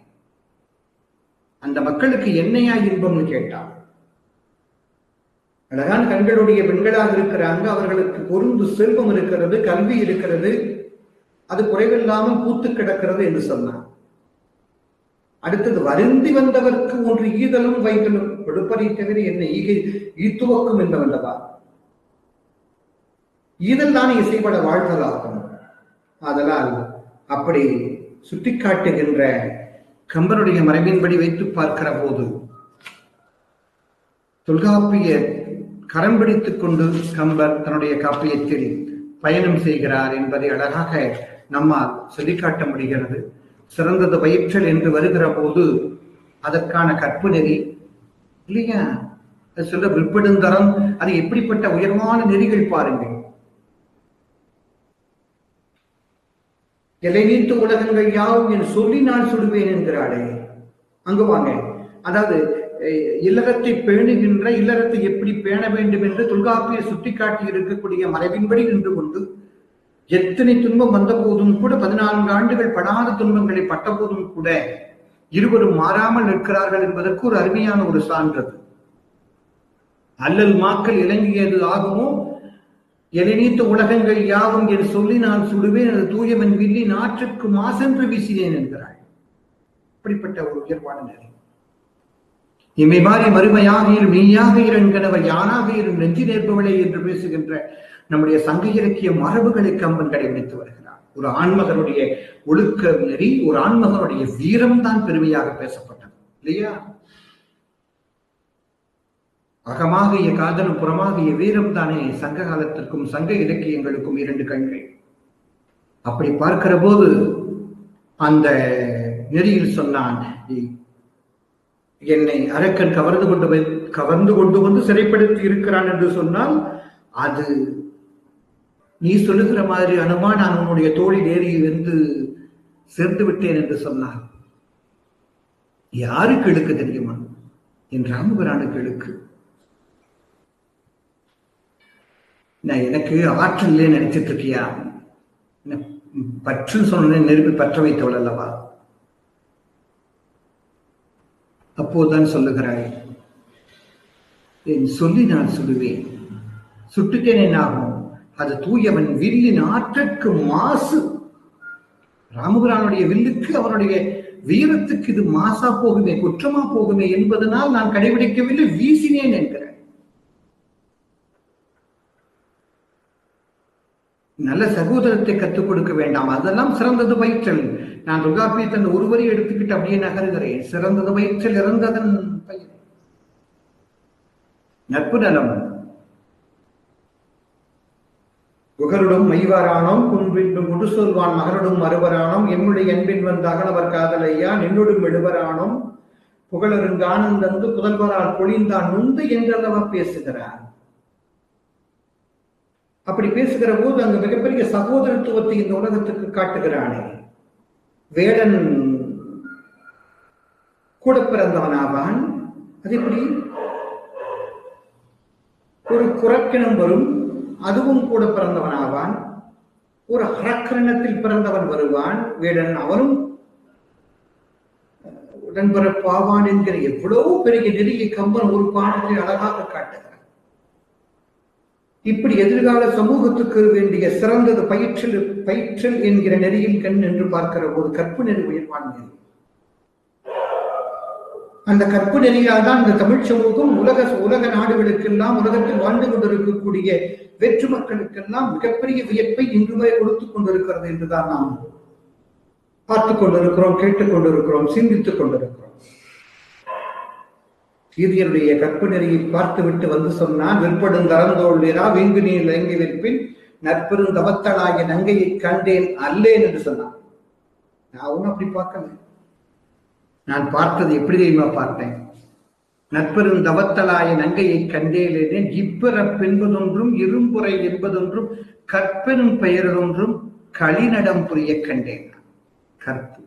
அந்த மக்களுக்கு என்னையா இன்பம்னு கேட்டான். அழகான கண்களுடைய பெண்களாக இருக்கிறாங்க, அவர்களுக்கு பொருந்து செல்வம் இருக்கிறது, கல்வி இருக்கிறது, அது குறைவில்லாமல் பூத்து கிடக்கிறது என்று சொன்னான். அடுத்தது, வருந்தி வந்தவர்க்கு ஒன்று ஈதலும் வைகளும், கொடுப்பதை தவிர என்ன ஈத்துவக்கும் என்றவல்லவா? ஈதல் தான் இசைப்பட வாழ்த்தலாகும். ஆதலால் அப்படி சுட்டிக்காட்டுகின்ற கம்பனுடைய மரபின்படி வைத்து பார்க்கிற போது தொல்காப்பியர் கரம் பிடித்துக் கொண்டு கம்பர் தன்னுடைய காப்பியத்தில் பயணம் செய்கிறார் என்பதை அழகாக நம்மால் சொல்லிக்காட்ட முடிகிறது. சிறந்தது வயிற்றல் என்று வருகிற போது அதற்கான கற்பு நெறி இல்லையா, அது சொல்ல விற்பெடுந்தரம், அது எப்படிப்பட்ட உயர்வான நெறிகள் பாருங்கள். எல்லை நீத்து உலகங்கள் யாவும் என் சொல்லி நான் சுடுவேன் என்கிறாளே. அங்கு வாங்க, அதாவது இல்லறத்தை பேணுகின்ற, இல்லறத்தை எப்படி பேண வேண்டும் என்று தொல்காப்பியர் சுட்டிக்காட்டி இருக்கக்கூடிய மரபின்படி நின்று கொண்டு எத்தனை துன்பம் வந்த போதும் கூட, 14 ஆண்டுகள் படாத துன்பங்களை பட்ட போதும் கூட இருவரும் மாறாமல் நிற்கிறார்கள் என்பதற்கு ஒரு அருமையான ஒரு சான்றது. அல்லல் மாக்கள் இலங்கியது ஆகுமோ எளிநீத்த உலகங்கள் யாவும் என்று சொல்லி நான் சுடுவேன், அது தூயவன் வில்லி நாற்றுக்கு மாசென்று வீசினேன் என்கிறாள். இப்படிப்பட்ட ஒரு உயர்வான நிலை. இமை மாறி மறுமையாக இரு மெய்யாக இரண்கணவர் யானாக இரு நெஞ்சு நேர்பவளை என்று பேசுகின்ற நம்முடைய சங்க இலக்கிய மரபுகளை கம்பன் கடைபிடித்து வருகிறார். ஒரு ஆண்மகனுடைய ஒழுக்க நெறி, ஒரு ஆண்மகனுடைய வீரம் தான் பெருமையாக பேசப்பட்டது இல்லையா? அகமாகிய காதலும் புறமாகிய வீரம் தானே சங்க காலத்திற்கும் சங்க இலக்கியங்களுக்கும் 2 கண்கள். அப்படி பார்க்கிற போது அந்த நெறியில் சொன்னான், என்னை அரக்கன் கவர்ந்து கொண்டு வந்து சிறைப்படுத்தி இருக்கிறான் என்று சொன்னால், அது நீ சொல்லுகிற மாதிரி அனுமா நான் உன்னுடைய தோளில் ஏறி வந்து சேர்ந்து விட்டேன் என்று சொன்னான். யாருக்கு இழுக்கு தெரியுமா? என் ராமபிரானுக்கு இழுக்கு. நான் எனக்கு ஆற்றல் இல்லைன்னு நினைச்சிட்டு இருக்கியா? பற்று சொன்ன நெருப்பி பற்ற வைத்தவள் அல்லவா? அப்போதுதான் சொல்லுகிறாய், என் சொல்லி நான் சுடுவேன், சுட்டுட்டேன் என்ன ஆகும்? அது தூயவன் வில்லின் ஆற்றற்கு மாசு. ராமபிரானுடைய வில்லுக்கு, அவனுடைய வீரத்துக்கு இது மாசா போகுமே, குற்றமா போகுமே என்பதனால் நான் கடைபிடிக்கவில்லை, வீசினேன் என்கிறார். நல்ல சகோதரத்தை கற்றுக் கொடுக்க வேண்டாம், அதெல்லாம் சிறந்தது வயிற்றல். நான் தொல்காப்பியத்தின் ஒருவரை எடுத்துக்கிட்டு அப்படியே நகருகிறேன். சிறந்தது வயிற்றல், இறந்ததன் பயிர். நட்பு நலம். புகருடும் மைவாரானோம் குன்பின்றும் குடு சொல்வான் மகருடும் மறுவரானோம் என்னுடைய அன்பின் வந்த அகலவர் காதலையா நின்னுடும் எழுவரானோம் புகழருங்கானந்தந்து புதல்வரால் பொழிந்தான் நுந்து என்றல்லவர் பேசுகிறார். அப்படி பேசுகிற போது அங்கு மிகப்பெரிய சகோதரத்துவத்தை இந்த உலகத்துக்கு காட்டுகிறானே. வேடன் கூட பிறந்தவனாவான். அது எப்படி? ஒரு குரக்கினம் வரும், அதுவும் கூட பிறந்தவனாவான். ஒரு அரக்கரணத்தில் பிறந்தவன் வருவான், வேடன், அவனும் உடன்பிறப்பாவான் என்கிற எவ்வளவு பெரிய நெறியை கம்பன் ஒரு பாடத்தில் அழகாக காட்டுகிறான். இப்படி எதிர்கால சமூகத்துக்கு வேண்டிய சிறந்தது பயிற்றல் என்கிற நெறியில் கண் என்று பார்க்கிற போது கற்பு நெறி உயர்வான நெறி. அந்த கற்பு நெறியால் தான் இந்த தமிழ் சமூகம் உலக நாடுகளுக்கெல்லாம், உலகத்தில் வாழ்ந்து கொண்டிருக்கக்கூடிய வேற்று மக்களுக்கெல்லாம் மிகப்பெரிய வியப்பை இன்றுமே கொடுத்துக் கொண்டிருக்கிறது என்றுதான் நாம் பார்த்துக் கொண்டிருக்கிறோம், கேட்டுக் கொண்டிருக்கிறோம், சிந்தித்துக் கொண்டிருக்கிறோம். சீரியருடைய கற்பு நெறியை பார்த்துவிட்டு வந்து சொன்னான், விற்படும் தரந்தோள் வீரா வீங்கு நீர் இறங்கி விற்பின் நற்பெரும் தவத்தளாகிய நங்கையை கண்டேன் அல்லேன் என்று சொன்னான். நான் ஒன்னும் அப்படி பார்க்கல. நான் பார்த்தது எப்படி தெரியுமா பார்த்தேன்? நற்பெரும் தவத்தளாய நங்கையை கண்டேன், இப்பிறப்பென்பதொன்றும் இரும்புரை என்பதொன்றும் கற்பெனும் பெயரொன்றும் களிநடம் புரிய கண்டேன். கற்பு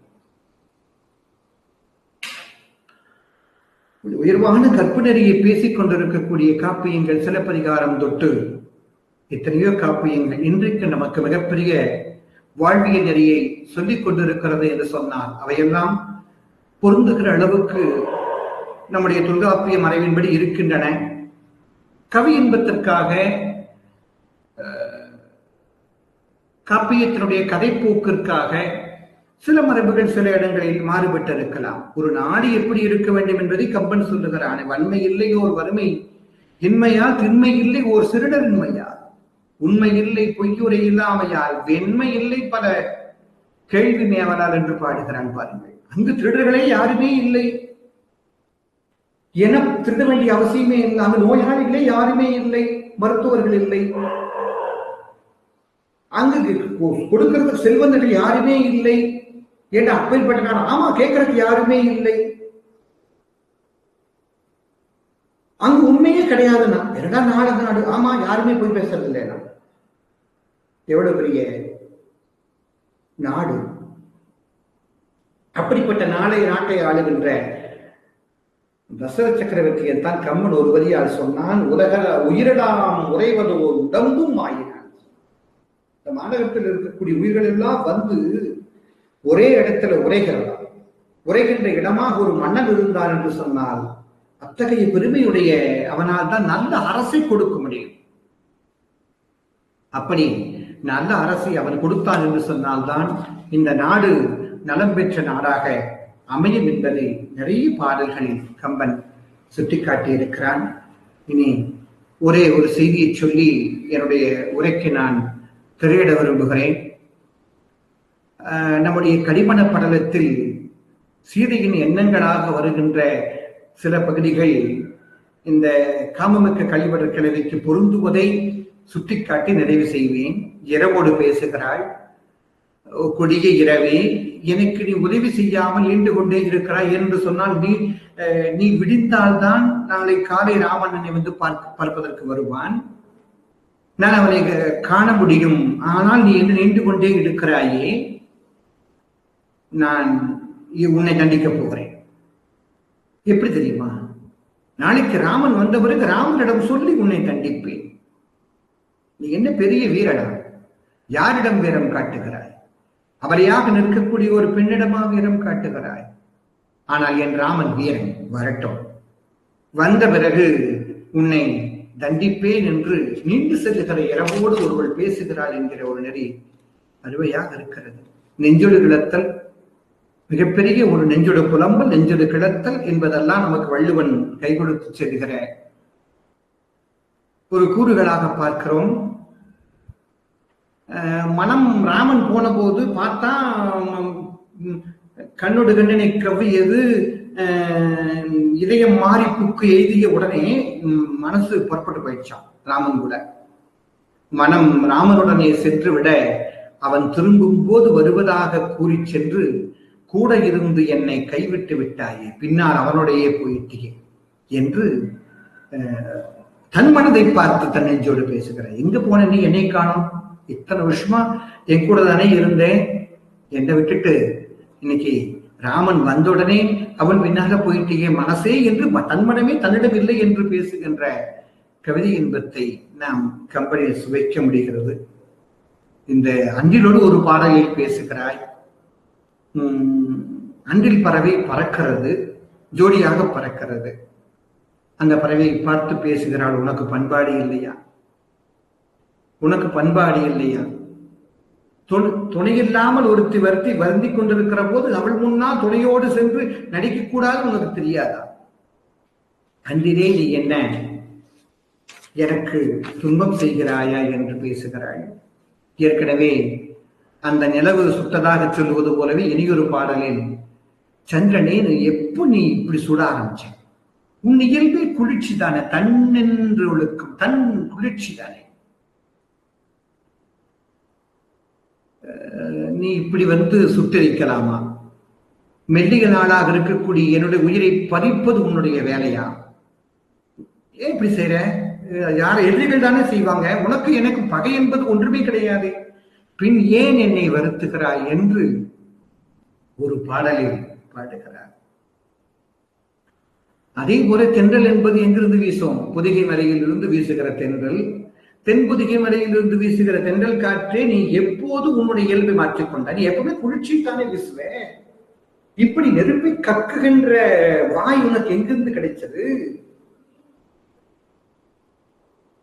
உயர்வான கற்பு நெறியை பேசிக் கொண்டிருக்கக்கூடிய காப்பியங்கள் சிலப்பதிகாரம் தொட்டு எத்தனையோ காப்பியங்கள் இன்றைக்கு நமக்கு மிகப்பெரிய வாழ்வியல் நெறியை சொல்லிக் கொண்டிருக்கிறது என்று சொன்னால் அவையெல்லாம் பொருந்துகிற அளவுக்கு நம்முடைய தொல்காப்பிய மறைவின்படி இருக்கின்றன. கவி இன்பத்திற்காக காப்பியத்தினுடைய கதைப்போக்கிற்காக சில மரபுகள் சில இடங்களில் மாறுபட்டு இருக்கலாம். ஒரு நாடு எப்படி இருக்க வேண்டும் என்பதை கம்பன் சொல்லுகிறான். வன்மை இல்லை ஓர் வறுமை இன்மையா, திண்மை இல்லை ஓர் சிறுடரின்மையா, உண்மை இல்லை பொய்யுரை இல்லாமையால், வெண்மை இல்லை பல கேள்வி மேவலால் என்று பாடுகிறான். பாருங்கள், அங்கு திருடர்களே யாருமே இல்லை, என திருட வேண்டிய அவசியமே இல்லாமல் நோயாளிகளே யாருமே இல்லை, மருத்துவர்கள் இல்லை, அங்கு கொடுக்கிறது செல்வந்தர்கள் யாருமே இல்லை என்று அப்பேற்பட்ட ஆமா கேட்கறதுக்கு யாருமே இல்லை. அங்கு உண்மையே கிடையாதுன்னா என்னடா நாடு, ஆமா யாருமே போய் பேசுறது இல்லைன்னா எவ்வளவு பெரிய நாடு. அப்படிப்பட்ட நாட்டை ஆளுகின்ற தசரத சக்கரவர்த்தியன் தான் கம்மன் ஒரு வரியால் சொன்னான், உலக உயிரிடாம் உறைவது ஒரு உடம்பும் ஆயினான். இந்த மாநகரத்தில் இருக்கக்கூடிய உயிர்கள் எல்லாம் வந்து ஒரே இடத்துல உரைகின்ற இடமாக ஒரு மன்னன் இருந்தார் என்று சொன்னால் அத்தகைய பெருமையுடைய அவனால் தான் நல்ல அரசை கொடுக்க முடியும். அப்படி நல்ல அரசை அவன் கொடுத்தான் என்று சொன்னால்தான் இந்த நாடு நலம் பெற்ற நாடாக அமையும் என்பதை நிறைய பாடல்களில் கம்பன் சுட்டிக்காட்டி இருக்கிறான். இனி ஒரே ஒரு செய்தியை சொல்லி என்னுடைய உரைக்கு நான் திரையிட விரும்புகிறேன். நம்முடைய கடிமண படலத்தில் சீதையின் எண்ணங்களாக வருகின்ற சில பகுதிகள் இந்த காமமிக்க கழிவட கிழவிக்கு பொருந்துவதை சுட்டிக்காட்டி நிறைவு செய்வேன். இரவோடு பேசுகிறாள், கொடிய இரவே எனக்கு நீ உதவி செய்யாமல் நின்று கொண்டே இருக்கிறாய் என்று சொன்னால் நீ விடிந்தால்தான் நாளை காலை ராவணனை வந்து பார்ப்பதற்கு வருவான், நான் அவனை காண முடியும். ஆனால் நீ என்ன நின்று கொண்டே இருக்கிறாயே, நான் உன்னை தண்டிக்கப் போகிறேன். எப்படி தெரியுமா? நாளைக்கு ராமன் வந்த பிறகு ராமனிடம் சொல்லி உன்னை தண்டிப்பேன். நீ என்ன பெரிய வீரடா, யாரிடம் வீரம் காட்டுகிறாய்? அவரையாக நிற்கக்கூடிய ஒரு பெண்ணிடமா வீரம் காட்டுகிறாய்? ஆனால் என் ராமன் வீரன் வரட்டும், வந்த பிறகு உன்னை தண்டிப்பேன் என்று நீண்டு செல்லுகிற இரவோடு ஒருவள் பேசுகிறாள் என்கிற ஒரு நெறி அருமையாக இருக்கிறது. நெஞ்சொடு கிளத்தல், மிகப்பெரிய ஒரு நெஞ்சொடு புலம்பல், நெஞ்சொடு கிளத்தல் என்பதெல்லாம் நமக்கு வள்ளுவன் கை கொடுத்து செல்கிற ஒரு கூறுகளாக பார்க்கிறோம். மனம் ராமன் போன போது பார்த்தா கண்ணொடு கண்ணனை கவ்வியது, இதயம் மாறி புக்கு எய்திய உடனே மனசு புறப்பட்டு போயிடுச்சான். ராமன் கூட மனம் ராமனுடனே சென்று விட அவன் திரும்பும் போது வருவதாக கூறி சென்று கூட இருந்து என்னை கைவிட்டு விட்டாயே, பின்னால் அவனுடைய போயிட்டே என்று தன் மனதை பார்த்து தன் நெஞ்சோடு பேசுகிறாய். எங்க போன நீ? என்னை காணோம். இத்தனை வருஷமா என் கூட தானே இருந்தேன். என்னை விட்டுட்டு இன்னைக்கு ராமன் வந்த உடனே அவன் பின்னாக போயிட்டே மனசே என்று தன் மனமே தன்னிடம் இல்லை என்று பேசுகின்ற கவிதை இன்பத்தை நாம் கம்பெனியில் சுவைக்க முடிகிறது. இந்த அன்றிலோடு ஒரு பாடலில் பேசுகிறாய். அன்றில் பறவை பறக்கிறது, ஜோடியாக பறக்கிறது. அந்த பறவையை பார்த்து பேசுகிறாள், உனக்கு பண்பாடு இல்லையா? உனக்கு பண்பாடு இல்லையா? துணையில்லாமல் ஒருத்தி வருந்தி கொண்டிருக்கிற போது அவள் முன்னால் துணையோடு சென்று நடிக்க கூடாது, உனக்கு தெரியாதா? அன்றிலே நீ என்ன எனக்கு துன்பம் செய்கிறாயா என்று பேசுகிறாள். ஏற்கனவே அந்த நிலவு சுட்டதாக சொல்லுவது போலவே இனியொரு பாடலில், சந்திரனே எப்போ நீ இப்படி சுட ஆரம்பிச்ச? உன் இயல்பே குளிர்ச்சி தானே, தன்னென்று ஒழுக்கம், தன் குளிர்ச்சி தானே. நீ இப்படி சுட்டரிக்கலாமா? மெல்லிய நாளாக இருக்கக்கூடிய என்னுடைய உயிரை பறிப்பது உன்னுடைய வேலையா? ஏன் இப்படி செய்யற? யார எதிரிகள் தானே செய்வாங்க. உனக்கு எனக்கு பகை என்பது ஒன்றுமே கிடையாது. பின் ஏன் என்னை வருத்துகிறாய் என்று ஒரு பாடலில் பாடுகிறார். அதே போல தென்றல் என்பது எங்கிருந்து வீசும்? பொதிகை மலையில் இருந்து வீசுகிற தென்றல், தென்பொதிகை மலையிலிருந்து வீசுகிற தென்றல் காற்றே, நீ எப்போது உன்னுடைய இயல்பை மாற்றிக்கொண்ட? நீ எப்பவுமே குளிர்ச்சி தானே வீசுவ. இப்படி நெருப்பை கக்குகின்ற வாய் உனக்கு எங்கிருந்து கிடைச்சது?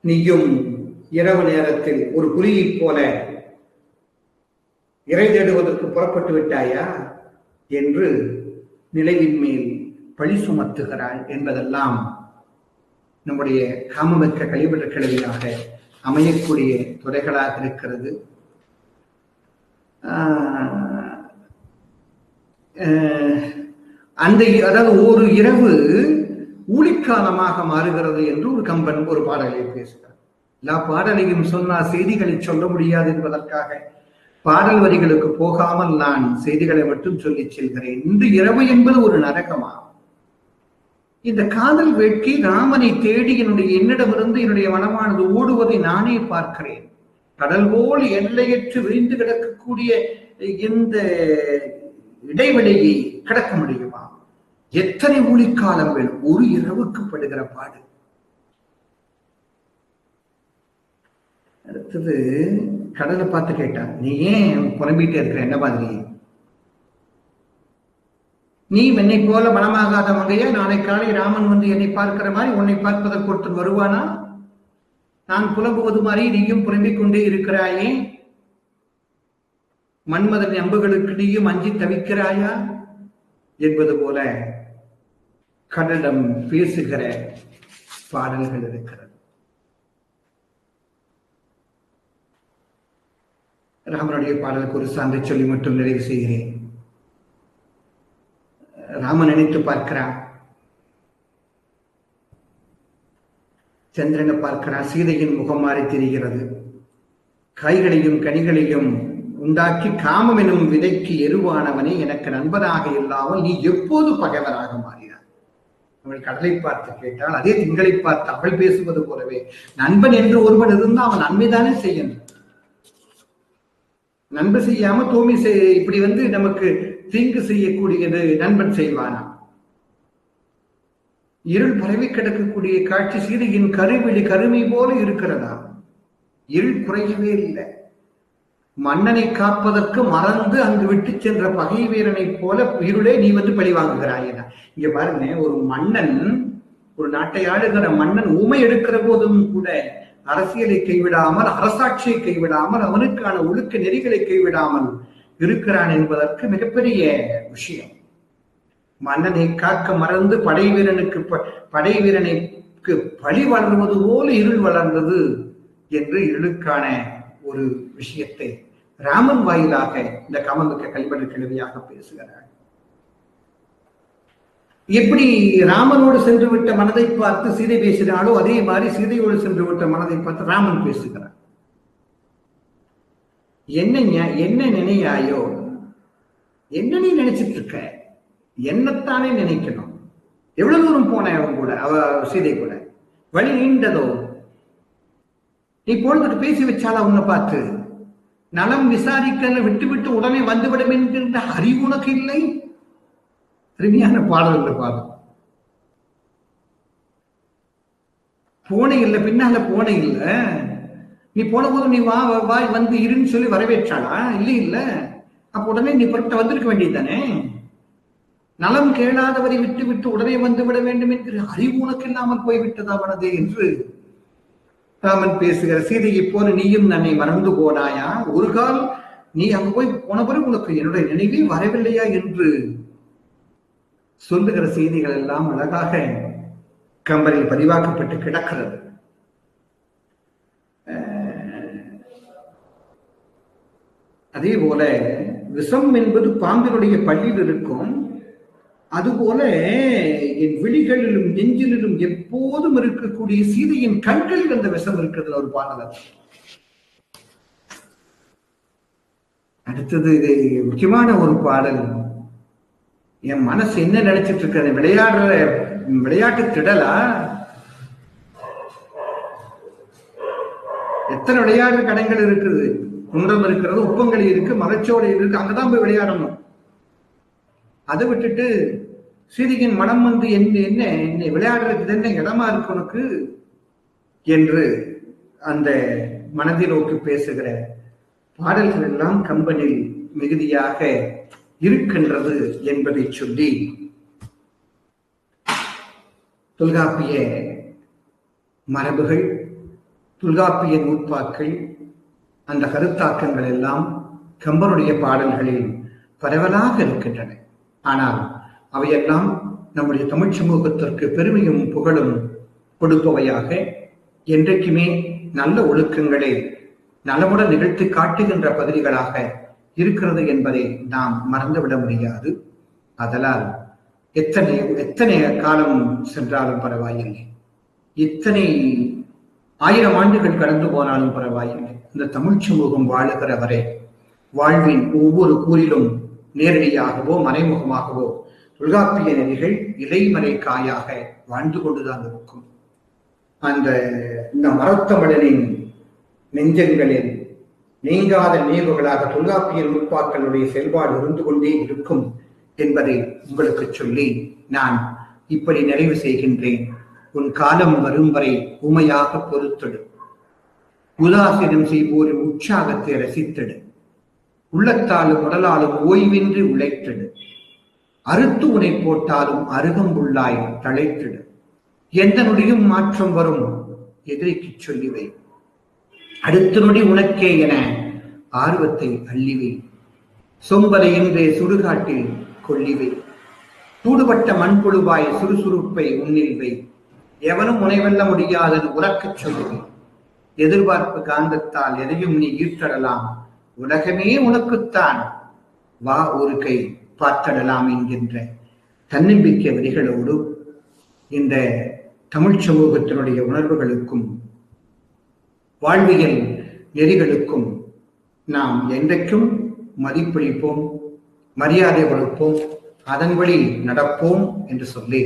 நீயும் இரவு நேரத்தில் ஒரு புலியை போல இறை தேடுவதற்கு புறப்பட்டு விட்டாயா என்று நிலைவின் மேல் பழி சுமத்துகிறாள் என்பதெல்லாம் நம்முடைய காமமிக்க கழிவுற கிழவியாக அமையக்கூடிய துறைகளாக இருக்கிறது. அதாவது ஒரு இரவு ஊழிக்காலமாக மாறுகிறது என்று ஒரு கம்பன் ஒரு பாடலில் பேசுகிறார். எல்லா பாடலையும் சொன்னால் செய்திகளை சொல்ல முடியாது என்பதற்காக பாடல் வரிகளுக்கு போகாமல் நான் செய்திகளை மட்டும் சொல்லி செல்கிறேன். இன்று இரவு என்பது ஒரு நரகமா? இந்த காதல் வேட்கை ராமனை தேடி என்னிடமிருந்து என்னுடைய மனமானது ஓடுவதை நானே பார்க்கிறேன். கடல் போல் எல்லையற்று விரிந்து கிடக்கக்கூடிய இந்த இடைவெளியை கடக்க முடியுமா? எத்தனை ஊழிக்காலம் வேணும்? ஒரு இரவுக்கு படுகிற பாடு. அடுத்தது கடலை பார்த்து கேட்டான், நீ ஏன் புலம்பிட்டே இருக்கிற? என்ன மாதிரி நீ என்னை போல மனமாகாத மங்கையா? நாளை காலை ராமன் என்னை பார்க்கிற மாதிரி உன்னை பார்ப்பதற்கு ஒருத்தர் வருவானா? நான் புலம்புவது மாதிரி நீயும் புலம்பிக் கொண்டே இருக்கிறாயே. மன்மதன் அம்புகளுக்கு நீயும் அஞ்சி தவிக்கிறாயா என்பது போல கடலிடம் பேசுகிற பாடல்கள் இருக்கிறது. ராமனுடைய பாடலுக்கு ஒரு சான்றை சொல்லி மட்டும் நிறைவு செய்கிறேன். ராமன் நினைத்து பார்க்கிறான், சந்திரனை பார்க்கிறான், சீதையின் முகம் மாறி தெரிகிறது. காய்களையும் கனிகளையும் உண்டாக்கி காமம் எனும் விதைக்கு எருவானவனே, எனக்கு நண்பனாக இல்லாமல் நீ எப்போது பகைவராக மாறினான்? அவள் கடலை பார்த்து கேட்டால், அதே திங்களை பார்த்து அவள் பேசுவது போலவே, நண்பன் என்று ஒருவன் இருந்தால் அவன் நன்மைதானே செய்யணும். நன்மை செய்யாம தூய்மை இப்படி நமக்கு தீங்கு செய்யக்கூடியது நண்பன் செய்வானா? இருள் பரவி கிடக்கக்கூடிய காட்சி சீதையின் கருவிழி கருமை போல இருக்கிறதா? இருள் குறையவே இல்லை. மன்னனை காப்பதற்கு மறந்து அங்கு விட்டு சென்ற பகை வீரனை போல இருளே நீ பழி வாங்குகிறாயனா? இங்க பாருங்க, ஒரு மன்னன், ஒரு நாட்டை ஆளுகிற மன்னன் ஊமை எடுக்கிற போதும் கூட அரசியலை கைவிடாமல், அரசாட்சியை கைவிடாமல், அவனுக்கான ஒழுக்க நெறிகளை கைவிடாமல் இருக்கிறான் என்பதற்கு மிகப்பெரிய விஷயம். மன்னனை காக்க மறந்து படை வீரனுக்கு பழி வளர்வது போல இருள் வளர்ந்தது என்று இருளுக்கான ஒரு விஷயத்தை ராமன் வாயிலாக இந்த காமமிக்க கல்வெட்டு கிழவியாக பேசுகிறார். எப்படி ராமனோடு சென்று விட்ட மனதை பார்த்து சீதை பேசினாலோ அதே மாதிரி சீதையோடு சென்று விட்ட மனதை பார்த்து ராமன் பேசுகிறார். என்ன நினையாயோ? என்ன நீ நினைச்சிட்டு இருக்க? என்னத்தானே நினைக்கணும். எவ்வளவு தூரம் போன அவன் கூட, அவ சீதை கூட வழி நீண்டதோ, நீ பொழுது பேசி வச்சாலா உன்னை பார்த்து? நலம் விசாரிக்க விட்டுவிட்டு உடனே வந்துவிடும் என்கின்ற அறிவு உனக்கு இல்லை? அருமையான பாடல் என்று பாடல். போனே இல்லை, பின்னால போனே இல்லை. நீ போன போது நீ வா வாய் வந்து இருன்னு சொல்லி வரவேற்றாளா? இல்லை இல்ல. அப்ப உடனே நீ பொருட்கள் வந்திருக்க வேண்டியதுதானே. நலம் கேளாதவரை விட்டு விட்டு உடனே வந்து விட வேண்டும் என்கிற அறிவு உனக்கு இல்லாமல் போய்விட்டதா மனதே என்று ராமன் பேசுகிற. சீதையை போல நீயும் தன்னை மறந்து போனாயா? ஒரு கால் நீ அங்கு போய் போன பிறகு உனக்கு என்னுடைய நினைவே வரவில்லையா என்று சொல்லுகிற செய்திகள் எல்லாம் அழகாக கம்பரில் பதிவாக்கப்பட்டு கிடக்கிறது. அதே போல விஷம் என்பது பாம்பினுடைய பள்ளியில் இருக்கும். அதுபோல என் விழிகளிலும் நெஞ்சிலும் எப்போதும் இருக்கக்கூடிய சீதையின் கண்களில் அந்த விஷம் இருக்கிறது ஒரு பாடல். அடுத்தது இது முக்கியமான ஒரு பாடல். என் மனசு என்ன நினைச்சிட்டு இருக்கிறது? விளையாட்டு திடலா? எத்தனை விளையாட்டு கடைகள் இருக்குது, குன்றம் இருக்கிறது, உப்பங்களி இருக்கு, மலைச்சோலை இருக்கு, அங்கதான் போய் விளையாடணும். அதை விட்டுட்டு சீதையின் மனம் வந்து என்ன விளையாடுறதுக்கு என்ன இடமா இருக்கு உனக்கு என்று அந்த மனதை நோக்கி பேசுகிற பாடல்கள் எல்லாம் கம்பனில் மிகுதியாக இருக்கின்றது என்பதை சொல்லி தொல்காப்பிய மரபுகள், தொல்காப்பிய நூற்பாக்கள், அந்த கருத்தாக்கங்கள் எல்லாம் கம்பனுடைய பாடல்களில் பரவலாக இருக்கின்றன. ஆனால் அவையெல்லாம் நம்முடைய தமிழ் சமூகத்திற்கு பெருமையும் புகழும் கொடுப்பவையாக, என்றைக்குமே நல்ல ஒழுக்கங்களை நலமுடன் நிகழ்த்தி காட்டுகின்ற பகுதிகளாக இருக்கிறது என்பதை நாம் மறந்துவிட முடியாது. அதனால் எத்தனை காலம் சென்றாலும் பரவாயில்லை, இத்தனை 1000 ஆண்டுகள் கடந்து போனாலும் பரவாயில்லை, இந்த தமிழ் சமூகம் வாழுகிற வரை வாழ்வின் ஒவ்வொரு கூறிலும் நேரடியாகவோ மறைமுகமாகவோ தொல்காப்பிய நெறிகள் இலைமறை காயாக வாழ்ந்து கொண்டுதான் இருக்கும். இந்த மரத்தமிழனின் நெஞ்சங்களில் நீங்காத நினைவுகளாக தொல்காப்பிய நூற்பாக்களுடைய செயல்பாடு இருந்து கொண்டே இருக்கும் என்பதை உங்களுக்கு சொல்லி நான் இப்படி நிறைவு செய்கின்றேன். உன் காலம் வரும் வரை உமையாக பொறுத்தெடு, உதாசீனம் செய்வோரின் உற்சாகத்தை ரசித்தெடு, உள்ளத்தாலும் உடலாலும் ஓய்வின்றி உழைத்திடு, அறுத்து உனை போட்டாலும் அருகம்புள்ளாய் தழைத்திடு, எந்த நொடியும் மாற்றம் வரும் எதிரிக்கு சொல்லிவை, அடுத்த நொடி உனக்கே என ஆர்வத்தை அள்ளிவை, சொம்பலை என்றே சுடுகாட்டில் கொள்ளிவை, சூடுபட்ட மண்புழுவாய் சுறுசுறுப்பை உன்னில்வை, எவனும் முனைவெல்ல முடியாதது உறக்கச் சொல்லுவை, எதிர்பார்ப்பு காந்தத்தால் எதையும் நீ ஈர்த்தடலாம், உலகமே உனக்குத்தான், வா ஒரு கை பார்த்தடலாம் என்கின்ற தன்னம்பிக்கை வரிகளோடு இந்த தமிழ் சமூகத்தினுடைய உணர்வுகளுக்கும் வாழ்வியல் நெறிகளுக்கும் நாம் என்றைக்கும் மதிப்பளிப்போம், மரியாதை கொடுப்போம், அதன் வழி நடப்போம் என்று சொல்லி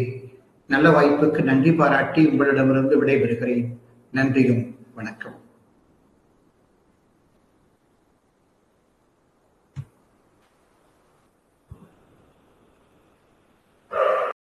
நல்ல வாய்ப்புக்கு நன்றி பாராட்டி உங்களிடமிருந்து விடைபெறுகிறேன். நன்றியும் வணக்கம்.